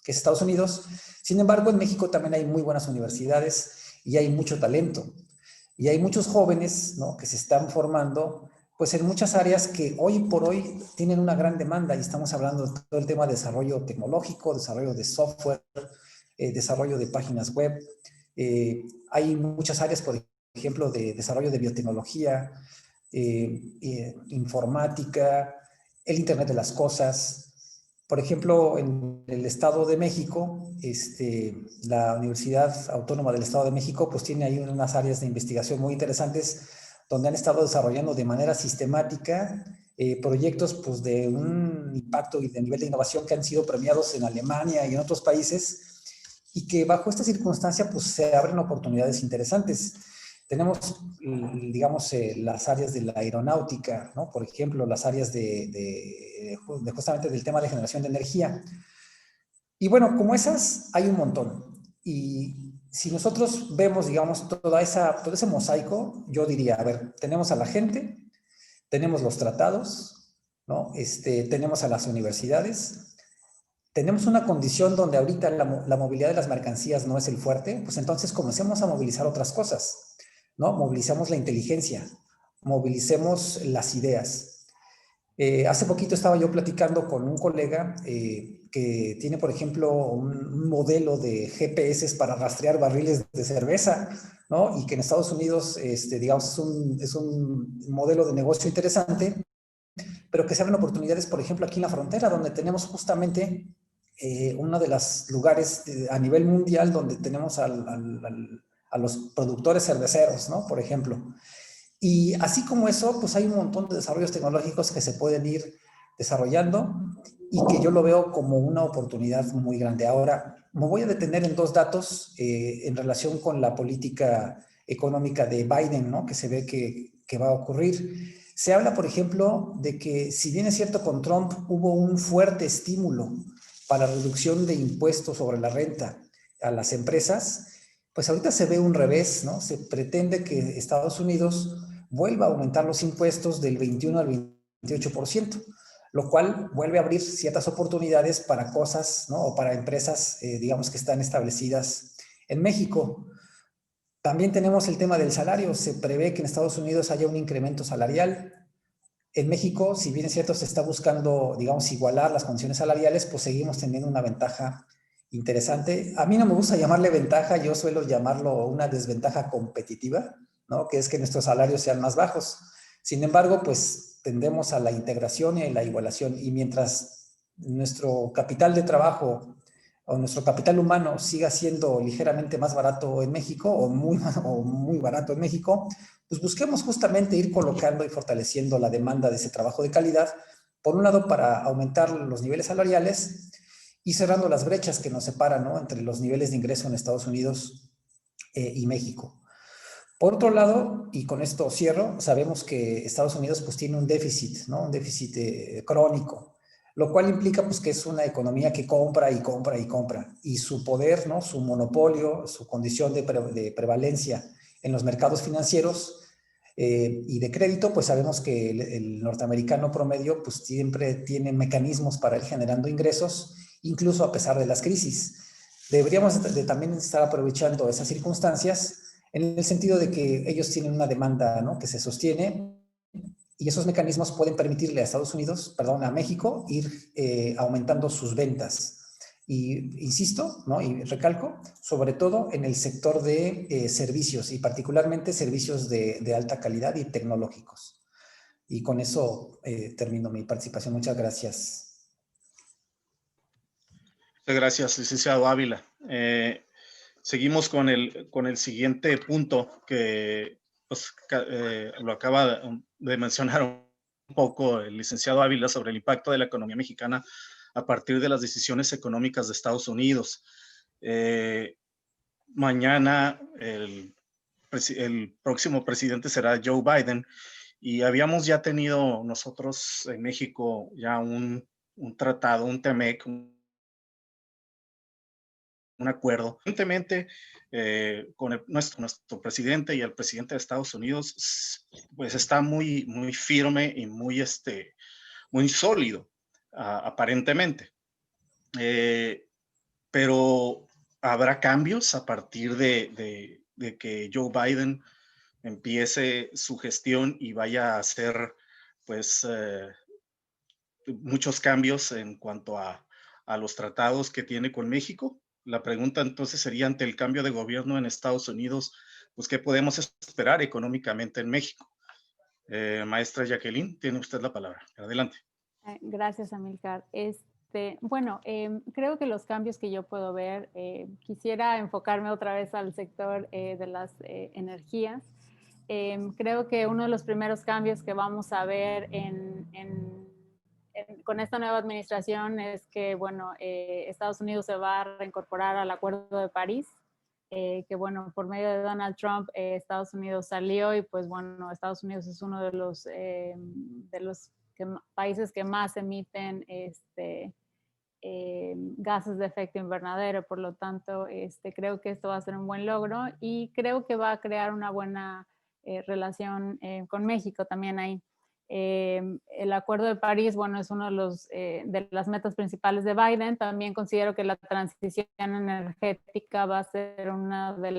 Que es Estados Unidos. Sin embargo, en México también hay muy buenas universidades y hay mucho talento. Y hay muchos jóvenes, ¿no? Que se están formando pues en muchas áreas que hoy por hoy tienen una gran demanda, y estamos hablando de todo el tema de desarrollo tecnológico, desarrollo de software, desarrollo de páginas web. Hay muchas áreas, por ejemplo, de desarrollo de biotecnología, informática, el Internet de las cosas. Por ejemplo, en el Estado de México, la Universidad Autónoma del Estado de México pues tiene ahí unas áreas de investigación muy interesantes, donde han estado desarrollando de manera sistemática proyectos pues, de un impacto y de nivel de innovación que han sido premiados en Alemania y en otros países, y que bajo esta circunstancia pues, se abren oportunidades interesantes. Tenemos, digamos, las áreas de la aeronáutica, ¿no? Por ejemplo, las áreas justamente del tema de generación de energía. Y bueno, como esas, hay un montón. Y si nosotros vemos, digamos, todo ese mosaico, yo diría, a ver, tenemos a la gente, tenemos los tratados, ¿no? Tenemos a las universidades, tenemos una condición donde ahorita la movilidad de las mercancías no es el fuerte, pues entonces comencemos a movilizar otras cosas, ¿no? Movilizamos la inteligencia, movilicemos las ideas. Hace poquito estaba yo platicando con un colega que tiene, por ejemplo, un modelo de GPS para rastrear barriles de cerveza, ¿no? Y que en Estados Unidos, digamos, es un modelo de negocio interesante, pero que se abren oportunidades, por ejemplo, aquí en la frontera, donde tenemos justamente uno de los lugares a nivel mundial donde tenemos a los productores cerveceros, ¿no? Por ejemplo. Y así como eso, pues hay un montón de desarrollos tecnológicos que se pueden ir desarrollando y que yo lo veo como una oportunidad muy grande. Ahora, me voy a detener en dos datos en relación con la política económica de Biden, ¿no? Que se ve que va a ocurrir. Se habla, por ejemplo, de que si bien es cierto con Trump hubo un fuerte estímulo para reducción de impuestos sobre la renta a las empresas, pues ahorita se ve un revés, ¿no? Se pretende que Estados Unidos vuelva a aumentar los impuestos del 21 al 28%, lo cual vuelve a abrir ciertas oportunidades para cosas, ¿no? O para empresas, digamos, que están establecidas en México. También tenemos el tema del salario. Se prevé que en Estados Unidos haya un incremento salarial. En México, si bien es cierto, se está buscando, digamos, igualar las condiciones salariales, pues seguimos teniendo una ventaja interesante. A mí no me gusta llamarle ventaja, yo suelo llamarlo una desventaja competitiva, ¿no? Que es que nuestros salarios sean más bajos. Sin embargo, pues tendemos a la integración y a la igualación, y mientras nuestro capital de trabajo o nuestro capital humano siga siendo ligeramente más barato en México o muy barato en México, pues busquemos justamente ir colocando y fortaleciendo la demanda de ese trabajo de calidad, por un lado para aumentar los niveles salariales y cerrando las brechas que nos separan, ¿no?, entre los niveles de ingreso en Estados Unidos y México. Por otro lado, y con esto cierro, sabemos que Estados Unidos pues tiene un déficit, ¿no?, un déficit crónico, lo cual implica pues que es una economía que compra y compra y compra, y su poder, ¿no?, su monopolio, su condición de prevalencia en los mercados financieros y de crédito, pues sabemos que el norteamericano promedio pues siempre tiene mecanismos para ir generando ingresos, incluso a pesar de las crisis. Deberíamos de también estar aprovechando esas circunstancias en el sentido de que ellos tienen una demanda, ¿no?, que se sostiene, y esos mecanismos pueden permitirle a a México, ir aumentando sus ventas. Y insisto, ¿no?, y recalco, sobre todo en el sector de servicios, y particularmente servicios de alta calidad y tecnológicos. Y con eso termino mi participación. Muchas gracias. Muchas gracias, licenciado Ávila. Seguimos con el siguiente punto que pues, lo acaba de mencionar un poco el licenciado Ávila sobre el impacto de la economía mexicana a partir de las decisiones económicas de Estados Unidos. Mañana el próximo presidente será Joe Biden, y habíamos ya tenido nosotros en México ya un tratado, un TEMEC, un acuerdo. Evidentemente, con nuestro presidente y el presidente de Estados Unidos, pues está muy, muy firme y muy sólido, aparentemente. Pero habrá cambios a partir de que Joe Biden empiece su gestión y vaya a hacer, pues, muchos cambios en cuanto a los tratados que tiene con México. La pregunta entonces sería, ante el cambio de gobierno en Estados Unidos, pues, ¿qué podemos esperar económicamente en México? Maestra Jacqueline, tiene usted la palabra. Adelante. Gracias, Amílcar. Bueno, creo que los cambios que yo puedo ver, quisiera enfocarme otra vez al sector de las energías. Creo que uno de los primeros cambios que vamos a ver con esta nueva administración es que, bueno, Estados Unidos se va a reincorporar al Acuerdo de París, que, bueno, por medio de Donald Trump, Estados Unidos salió, y pues, bueno, Estados Unidos es uno de los países que más emiten gases de efecto invernadero. Por lo tanto, creo que esto va a ser un buen logro, y creo que va a crear una buena relación con México también ahí. El Acuerdo de París, bueno, es uno de las metas principales de Biden. También considero que la transición energética va a ser una de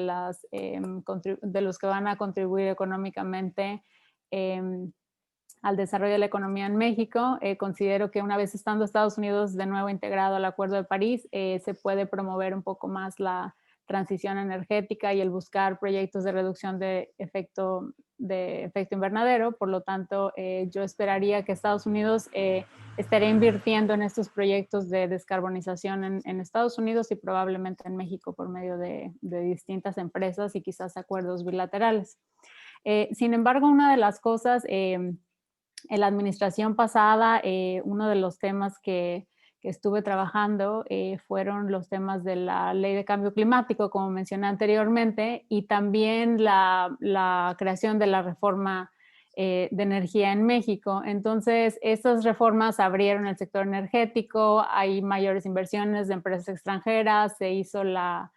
los que van a contribuir económicamente al desarrollo de la economía en México. Considero que una vez estando Estados Unidos de nuevo integrado al Acuerdo de París, se puede promover un poco más la transición energética y el buscar proyectos de reducción de efecto invernadero. Por lo tanto, yo esperaría que Estados Unidos estaría invirtiendo en estos proyectos de descarbonización en Estados Unidos y probablemente en México por medio de distintas empresas y quizás acuerdos bilaterales. Sin embargo, una de las cosas, en la administración pasada, uno de los temas que estuve trabajando fueron los temas de la ley de cambio climático, como mencioné anteriormente, y también la creación de la reforma de energía en México. Entonces, estas reformas abrieron el sector energético, hay mayores inversiones de empresas extranjeras, se hizo la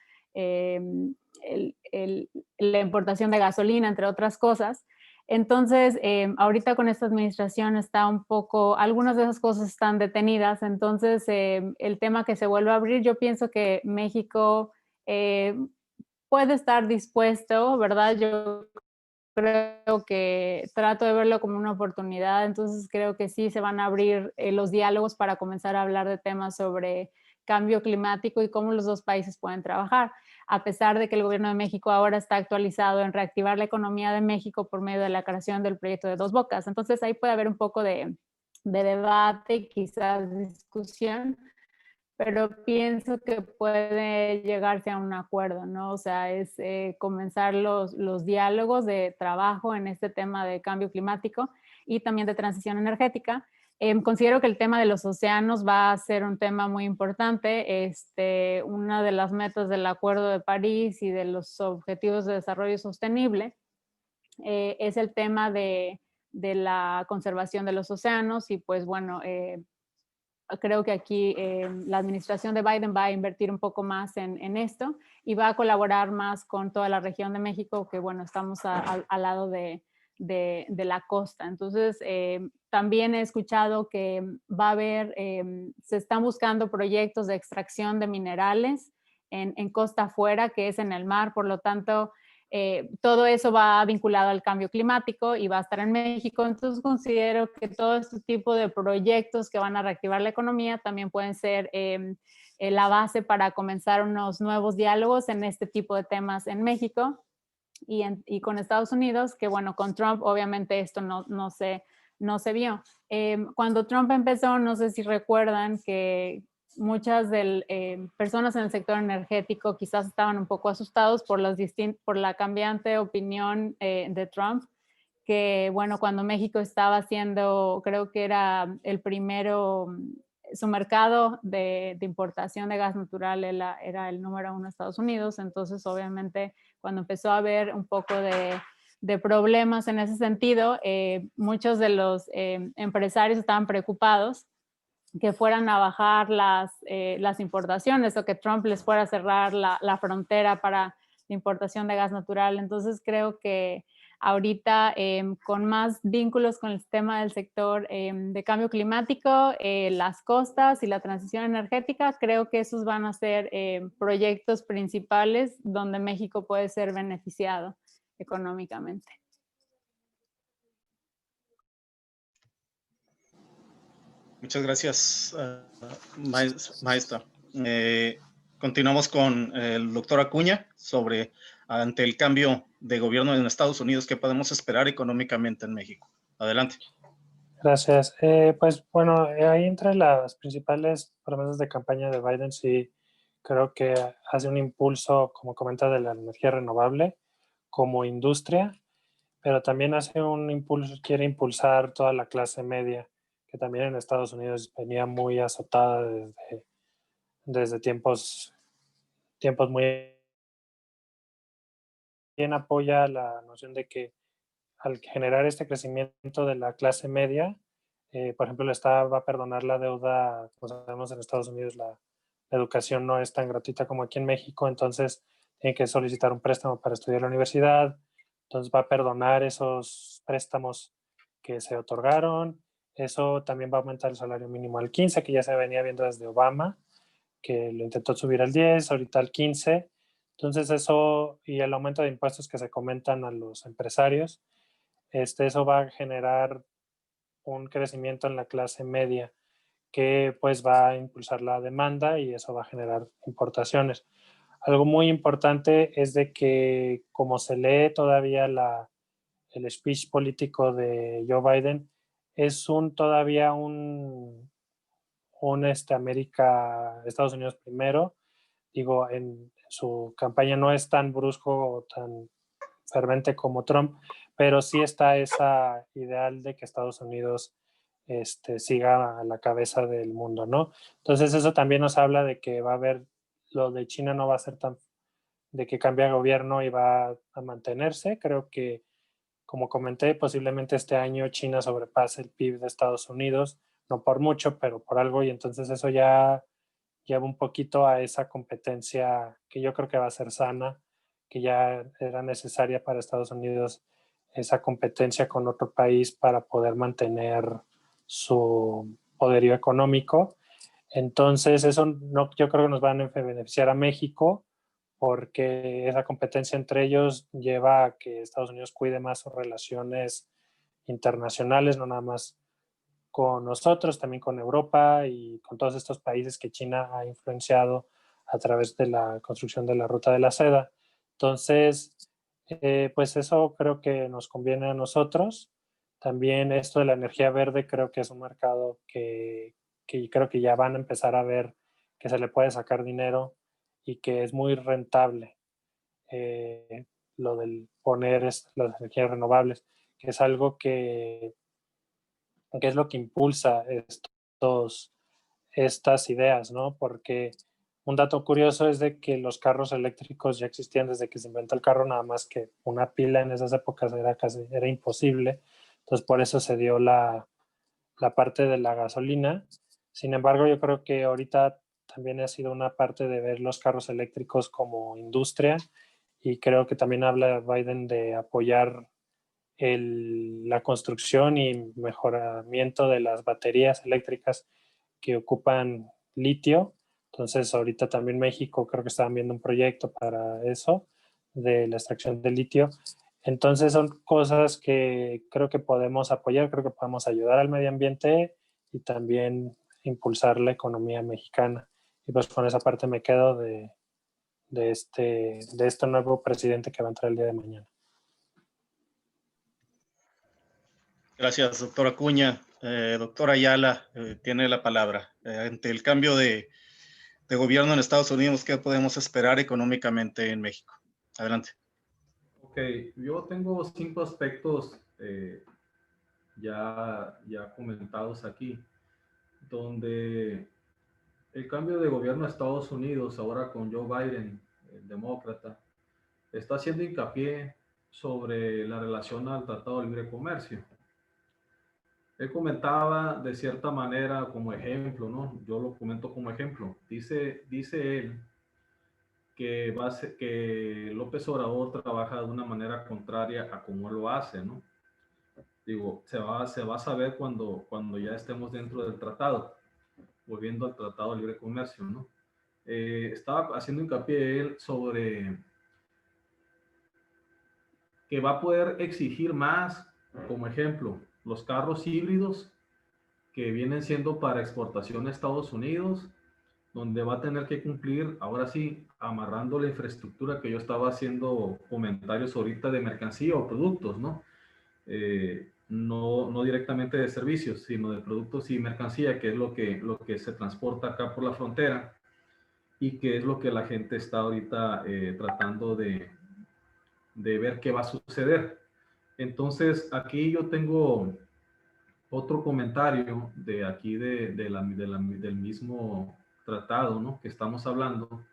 importación de gasolina, entre otras cosas. Entonces, ahorita con esta administración está un poco, algunas de esas cosas están detenidas. Entonces, el tema que se vuelve a abrir, yo pienso que México puede estar dispuesto, ¿verdad? Yo creo que trato de verlo como una oportunidad. Entonces, creo que sí se van a abrir los diálogos para comenzar a hablar de temas sobre cambio climático y cómo los dos países pueden trabajar, a pesar de que el gobierno de México ahora está actualizado en reactivar la economía de México por medio de la creación del proyecto de Dos Bocas. Entonces, ahí puede haber un poco de debate y quizás discusión, pero pienso que puede llegarse a un acuerdo, ¿no? O sea, es comenzar los diálogos de trabajo en este tema de cambio climático y también de transición energética. Considero que el tema de los océanos va a ser un tema muy importante. Una de las metas del Acuerdo de París y de los Objetivos de Desarrollo Sostenible es el tema de la conservación de los océanos y pues bueno, creo que aquí la administración de Biden va a invertir un poco más en esto y va a colaborar más con toda la región de México, que bueno, estamos al lado de la costa. Entonces, también he escuchado que va a haber, se están buscando proyectos de extracción de minerales en costa afuera, que es en el mar, por lo tanto, todo eso va vinculado al cambio climático y va a estar en México. Entonces considero que todo este tipo de proyectos que van a reactivar la economía también pueden ser la base para comenzar unos nuevos diálogos en este tipo de temas en México y con Estados Unidos, que bueno, con Trump obviamente esto no se vio. Cuando Trump empezó, no sé si recuerdan que muchas personas en el sector energético quizás estaban un poco asustados por la cambiante opinión de Trump, que bueno, cuando México estaba haciendo, creo que era el primero, su mercado de importación de gas natural era el número 1 de Estados Unidos, entonces obviamente cuando empezó a haber un poco de problemas en ese sentido, muchos de los empresarios estaban preocupados que fueran a bajar las importaciones o que Trump les fuera a cerrar la frontera para la importación de gas natural. Entonces creo que ahorita con más vínculos con el tema del sector de cambio climático, las costas y la transición energética, creo que esos van a ser proyectos principales donde México puede ser beneficiado económicamente. Muchas gracias, maestra. Continuamos con el doctor Acuña sobre, ante el cambio de gobierno en Estados Unidos, ¿qué podemos esperar económicamente en México? Adelante. Gracias. Pues bueno, ahí entre las principales promesas de campaña de Biden, sí creo que hace un impulso, como comenta, de la energía renovable como industria, pero también hace un impulso, quiere impulsar toda la clase media, que también en Estados Unidos venía muy azotada desde tiempos muy bien. Apoya la noción de que al generar este crecimiento de la clase media, por ejemplo, el Estado va a perdonar la deuda. Como sabemos, en Estados Unidos la educación no es tan gratuita como aquí en México, entonces tiene que solicitar un préstamo para estudiar en la universidad, entonces va a perdonar esos préstamos que se otorgaron. Eso también va a aumentar el salario mínimo al 15, que ya se venía viendo desde Obama, que lo intentó subir al 10, ahorita al 15. Entonces eso y el aumento de impuestos que se comentan a los empresarios, eso va a generar un crecimiento en la clase media que pues va a impulsar la demanda y eso va a generar importaciones. Algo muy importante es de que, como se lee todavía el speech político de Joe Biden, es todavía un Estados Unidos primero. Digo, en su campaña no es tan brusco o tan fervente como Trump, pero sí está esa ideal de que Estados Unidos siga a la cabeza del mundo, ¿no? Entonces eso también nos habla de que va a haber, lo de China no va a ser tan, de que cambia de gobierno y va a mantenerse. Creo que, como comenté, posiblemente este año China sobrepase el PIB de Estados Unidos, no por mucho, pero por algo, y entonces eso ya lleva un poquito a esa competencia que yo creo que va a ser sana, que ya era necesaria para Estados Unidos, esa competencia con otro país para poder mantener su poderío económico. Entonces eso no, yo creo que nos van a beneficiar a México, porque esa competencia entre ellos lleva a que Estados Unidos cuide más sus relaciones internacionales, no nada más con nosotros, también con Europa y con todos estos países que China ha influenciado a través de la construcción de la ruta de la seda. Entonces, pues eso creo que nos conviene a nosotros. También esto de la energía verde creo que es un mercado que creo que ya van a empezar a ver que se le puede sacar dinero y que es muy rentable. Lo del poner las energías renovables, que es algo que es lo que impulsa estas ideas, ¿no? Porque un dato curioso es de que los carros eléctricos ya existían desde que se inventó el carro, nada más que una pila en esas épocas era imposible. Entonces, por eso se dio la parte de la gasolina. Sin embargo, yo creo que ahorita también ha sido una parte de ver los carros eléctricos como industria, y creo que también habla Biden de apoyar la construcción y mejoramiento de las baterías eléctricas que ocupan litio. Entonces, ahorita también México creo que estaban viendo un proyecto para eso, de la extracción de litio. Entonces, son cosas que creo que podemos apoyar, creo que podemos ayudar al medio ambiente y también impulsar la economía mexicana. Y pues con esa parte me quedo de este nuevo presidente que va a entrar el día de mañana. Gracias, doctora Acuña. Doctora Ayala, tiene la palabra. Ante el cambio de gobierno en Estados Unidos, ¿qué podemos esperar económicamente en México? Adelante. Ok, yo tengo 5 aspectos ya comentados aquí, donde el cambio de gobierno de Estados Unidos, ahora con Joe Biden, el demócrata, está haciendo hincapié sobre la relación al Tratado de Libre Comercio. Él comentaba de cierta manera como ejemplo, ¿no? Yo lo comento como ejemplo. Dice él que López Obrador trabaja de una manera contraria a cómo lo hace, ¿no? Digo, se va a saber cuando ya estemos dentro del tratado, volviendo al Tratado de Libre Comercio, ¿no? Estaba haciendo hincapié él sobre que va a poder exigir más, como ejemplo, los carros híbridos que vienen siendo para exportación a Estados Unidos, donde va a tener que cumplir, ahora sí, amarrando la infraestructura que yo estaba haciendo comentarios ahorita de mercancía o productos, ¿no? No directamente de servicios, sino de productos y mercancía, que es lo que se transporta acá por la frontera y que es lo que la gente está ahorita tratando de ver qué va a suceder. Entonces, aquí yo tengo otro comentario de aquí del mismo tratado, ¿no?, que estamos hablando,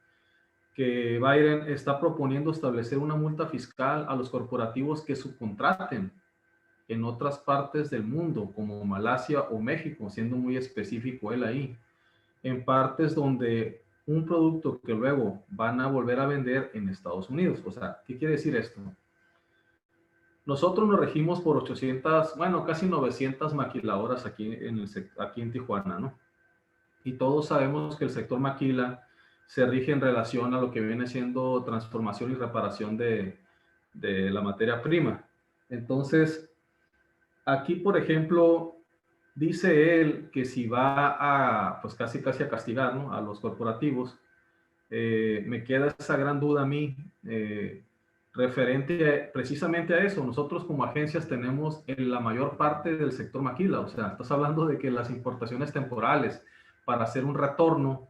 que Biden está proponiendo establecer una multa fiscal a los corporativos que subcontraten en otras partes del mundo, como Malasia o México, siendo muy específico él ahí, en partes donde un producto que luego van a volver a vender en Estados Unidos. O sea, ¿qué quiere decir esto? Nosotros nos regimos por 800, bueno, casi 900 maquiladoras aquí en Tijuana, ¿no? Y todos sabemos que el sector maquila se rige en relación a lo que viene siendo transformación y reparación de la materia prima. Entonces, aquí, por ejemplo, dice él que si va a, pues casi a castigar, ¿no?, a los corporativos, me queda esa gran duda a mí, referente precisamente a eso. Nosotros como agencias tenemos en la mayor parte del sector maquila, o sea, estás hablando de que las importaciones temporales para hacer un retorno,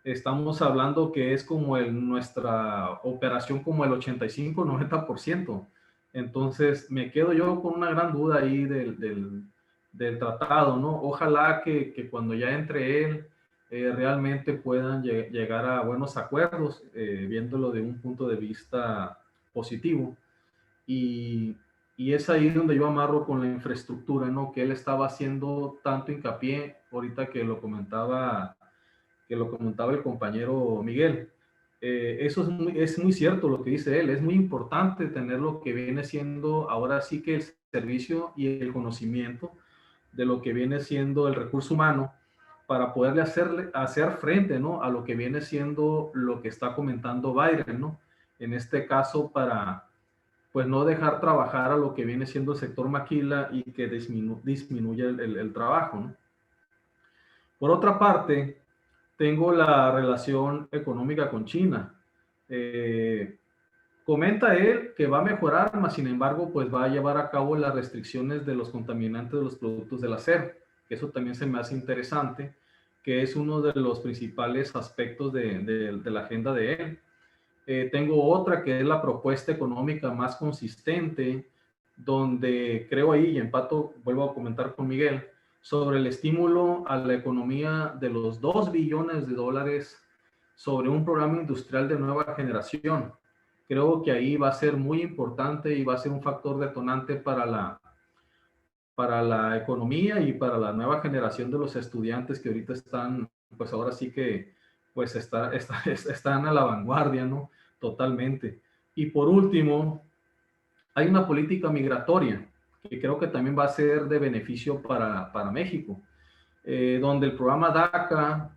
estamos hablando que es como nuestra operación como el 85-90%. Entonces me quedo yo con una gran duda ahí del tratado, ¿no? Ojalá que cuando ya entre él, realmente puedan llegar a buenos acuerdos, viéndolo de un punto de vista positivo. Y es ahí donde yo amarro con la infraestructura, ¿no?, que él estaba haciendo tanto hincapié ahorita que lo comentaba el compañero Miguel. Eso es muy cierto lo que dice él. Es muy importante tener lo que viene siendo ahora sí que el servicio y el conocimiento de lo que viene siendo el recurso humano para poderle hacer frente, ¿no?, a lo que viene siendo lo que está comentando Biden, ¿no? En este caso, para pues no dejar trabajar a lo que viene siendo el sector maquila y que disminuya el trabajo, ¿no? Por otra parte, tengo la relación económica con China. Comenta él que va a mejorar, mas sin embargo, pues va a llevar a cabo las restricciones de los contaminantes de los productos del acero, que eso también se me hace interesante, que es uno de los principales aspectos de la agenda de él. Tengo otra que es la propuesta económica más consistente, donde creo ahí, y empato, vuelvo a comentar con Miguel, sobre el estímulo a la economía de los 2 billones de dólares sobre un programa industrial de nueva generación. Creo que ahí va a ser muy importante y va a ser un factor detonante para la economía y para la nueva generación de los estudiantes que ahorita están, pues ahora sí que, pues están a la vanguardia, ¿no? Totalmente. Y por último, hay una política migratoria que creo que también va a ser de beneficio para México, donde el programa DACA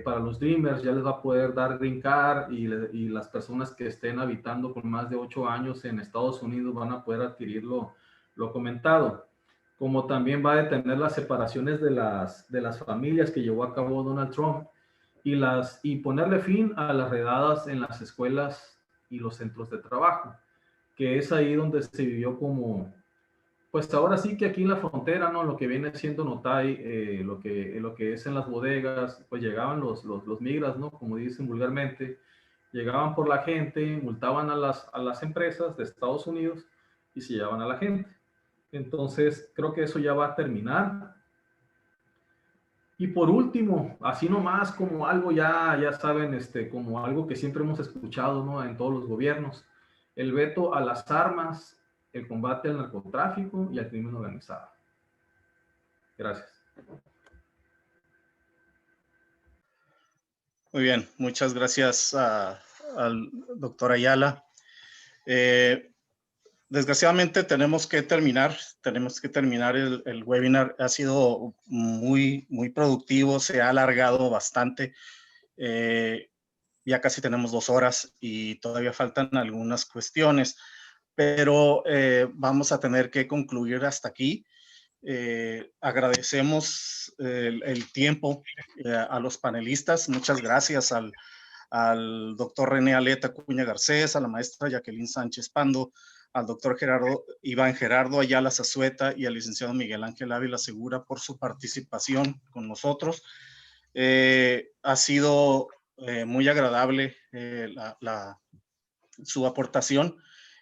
para los Dreamers ya les va a poder dar Green Card y las personas que estén habitando por más de 8 años en Estados Unidos van a poder adquirir lo comentado. Como también va a detener las separaciones de las familias que llevó a cabo Donald Trump y ponerle fin a las redadas en las escuelas y los centros de trabajo, que es ahí donde se vivió como, pues ahora sí que aquí en la frontera, ¿no? Lo que viene siendo Notay, lo que es en las bodegas, pues llegaban los migras, ¿no? Como dicen vulgarmente, llegaban por la gente, multaban a las empresas de Estados Unidos y se llevaban a la gente. Entonces, creo que eso ya va a terminar. Y por último, así nomás como algo ya saben, como algo que siempre hemos escuchado, ¿no? En todos los gobiernos, el veto a las armas, el combate al narcotráfico y al crimen organizado. Gracias. Muy bien, muchas gracias al doctor Ayala. Desgraciadamente tenemos que terminar el webinar. Ha sido muy productivo, se ha alargado bastante. Ya casi tenemos 2 horas y todavía faltan algunas cuestiones, pero vamos a tener que concluir hasta aquí. Agradecemos el tiempo a los panelistas. Muchas gracias al doctor René Aleta Cuña Garcés, a la maestra Jacqueline Sánchez Pando, al doctor Iván Gerardo Ayala Zazueta y al licenciado Miguel Ángel Ávila Segura por su participación con nosotros. Ha sido muy agradable su aportación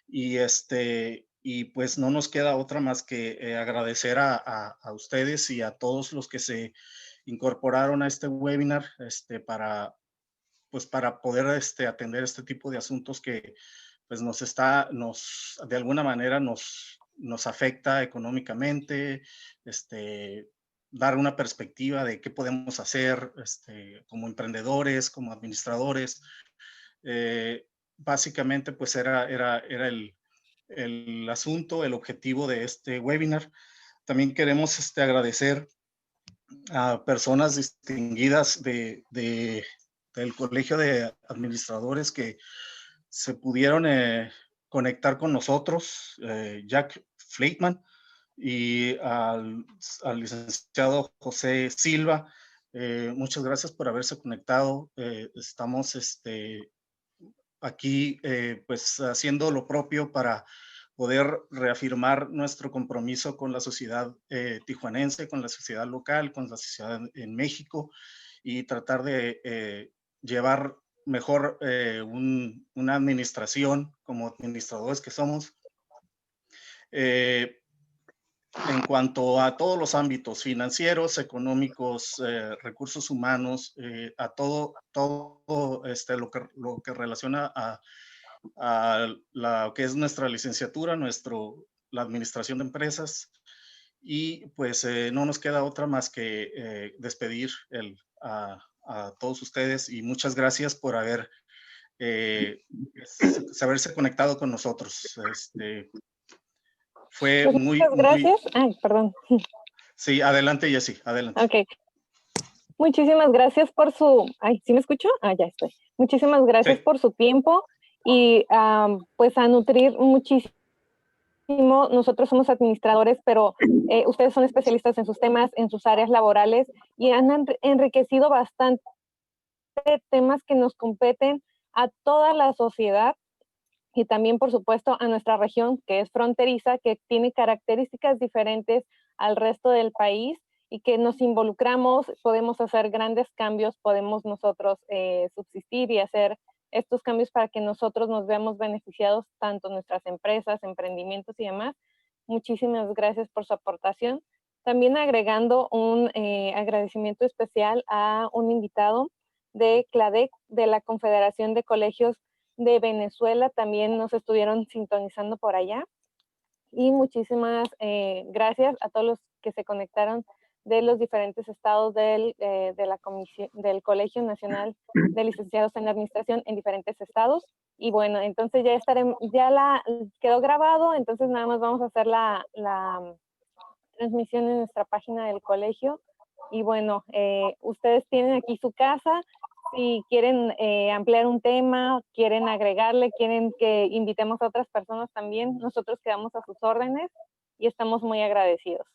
y pues no nos queda otra más que agradecer a ustedes y a todos los que se incorporaron a este webinar para poder atender este tipo de asuntos que pues de alguna manera nos afecta económicamente, dar una perspectiva de qué podemos hacer como emprendedores, como administradores. Básicamente pues era el asunto, el objetivo de este webinar. También queremos agradecer a personas distinguidas del Colegio de Administradores que se pudieron conectar con nosotros, Jack Fleitman y al licenciado José Silva. Muchas gracias por haberse conectado. Estamos aquí pues haciendo lo propio para poder reafirmar nuestro compromiso con la sociedad tijuanense, con la sociedad local, con la sociedad en México y tratar de llevar mejor una administración como administradores que somos. En cuanto a todos los ámbitos financieros, económicos, recursos humanos, a todo lo que relaciona a lo que es nuestra licenciatura, la administración de empresas. Y pues no nos queda otra más que despedir a todos ustedes y muchas gracias por haberse conectado con nosotros. Fue pues muy... Muchas gracias. Ay, perdón. Sí, adelante, Jessy, adelante. Ok. Muchísimas gracias por su... Ay, ¿sí me escucho? Ah, ya estoy. Muchísimas gracias por su tiempo y pues a nutrir muchísimo. Nosotros somos administradores, pero ustedes son especialistas en sus temas, en sus áreas laborales y han enriquecido bastante temas que nos competen a toda la sociedad y también, por supuesto, a nuestra región, que es fronteriza, que tiene características diferentes al resto del país y que nos involucramos, podemos hacer grandes cambios, podemos nosotros subsistir y hacer estos cambios para que nosotros nos veamos beneficiados, tanto nuestras empresas, emprendimientos y demás. Muchísimas gracias por su aportación. También agregando un agradecimiento especial a un invitado de CLADEC, de la Confederación de Colegios de Venezuela, también nos estuvieron sintonizando por allá. Y muchísimas gracias a todos los que se conectaron de los diferentes estados del Colegio Nacional de Licenciados en Administración en diferentes estados. Y bueno, entonces quedó grabado, entonces nada más vamos a hacer la transmisión en nuestra página del colegio. Y bueno, ustedes tienen aquí su casa. Si quieren ampliar un tema, quieren agregarle, quieren que invitemos a otras personas también, nosotros quedamos a sus órdenes y estamos muy agradecidos.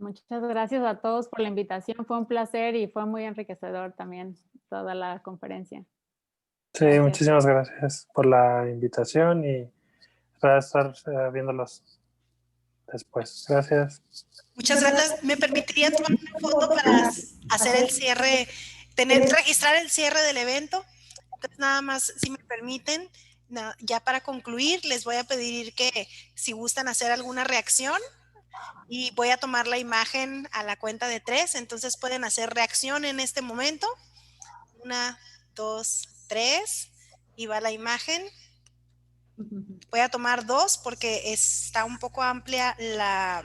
Muchas gracias a todos por la invitación. Fue un placer y fue muy enriquecedor también toda la conferencia. Sí, Gracias. Muchísimas gracias por la invitación y para estar viéndolos después. Gracias. Muchas gracias. ¿Me permitirían tomar una foto para hacer el cierre, registrar el cierre del evento? Entonces, nada más, si me permiten, ya para concluir, les voy a pedir que si gustan hacer alguna reacción, y voy a tomar la imagen a la cuenta de 3, entonces pueden hacer reacción en este momento. 1, 2, 3, y va la imagen. Voy a tomar 2 porque está un poco amplia la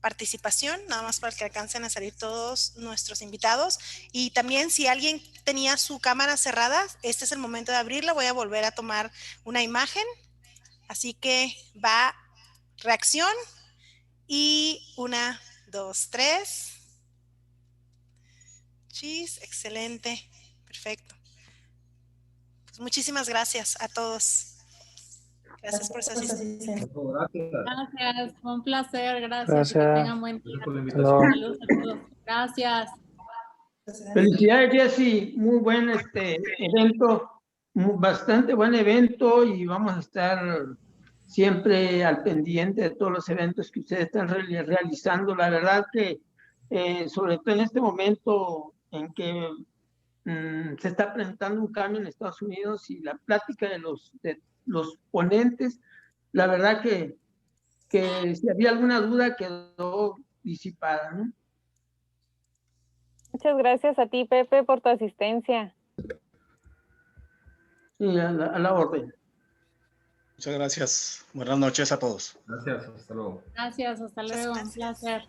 participación, nada más para que alcancen a salir todos nuestros invitados. Y también si alguien tenía su cámara cerrada, este es el momento de abrirla. Voy a volver a tomar una imagen. Así que va reacción. Y 1, 2, 3. Chis, excelente, perfecto. Pues muchísimas gracias a todos. Gracias por su asistencia. Gracias, fue un placer, gracias. Gracias. Y que tengan buen día. Por la invitación. Saludos a todos. Gracias. Felicidades, Jessy. Muy buen evento, bastante buen evento y vamos a estar siempre al pendiente de todos los eventos que ustedes están realizando. La verdad que, sobre todo en este momento en que se está presentando un cambio en Estados Unidos y la plática de los ponentes, la verdad que si había alguna duda quedó disipada, ¿no? Muchas gracias a ti, Pepe, por tu asistencia. Sí, a la orden. Muchas gracias. Buenas noches a todos. Gracias, hasta luego. Gracias, hasta luego. Un placer.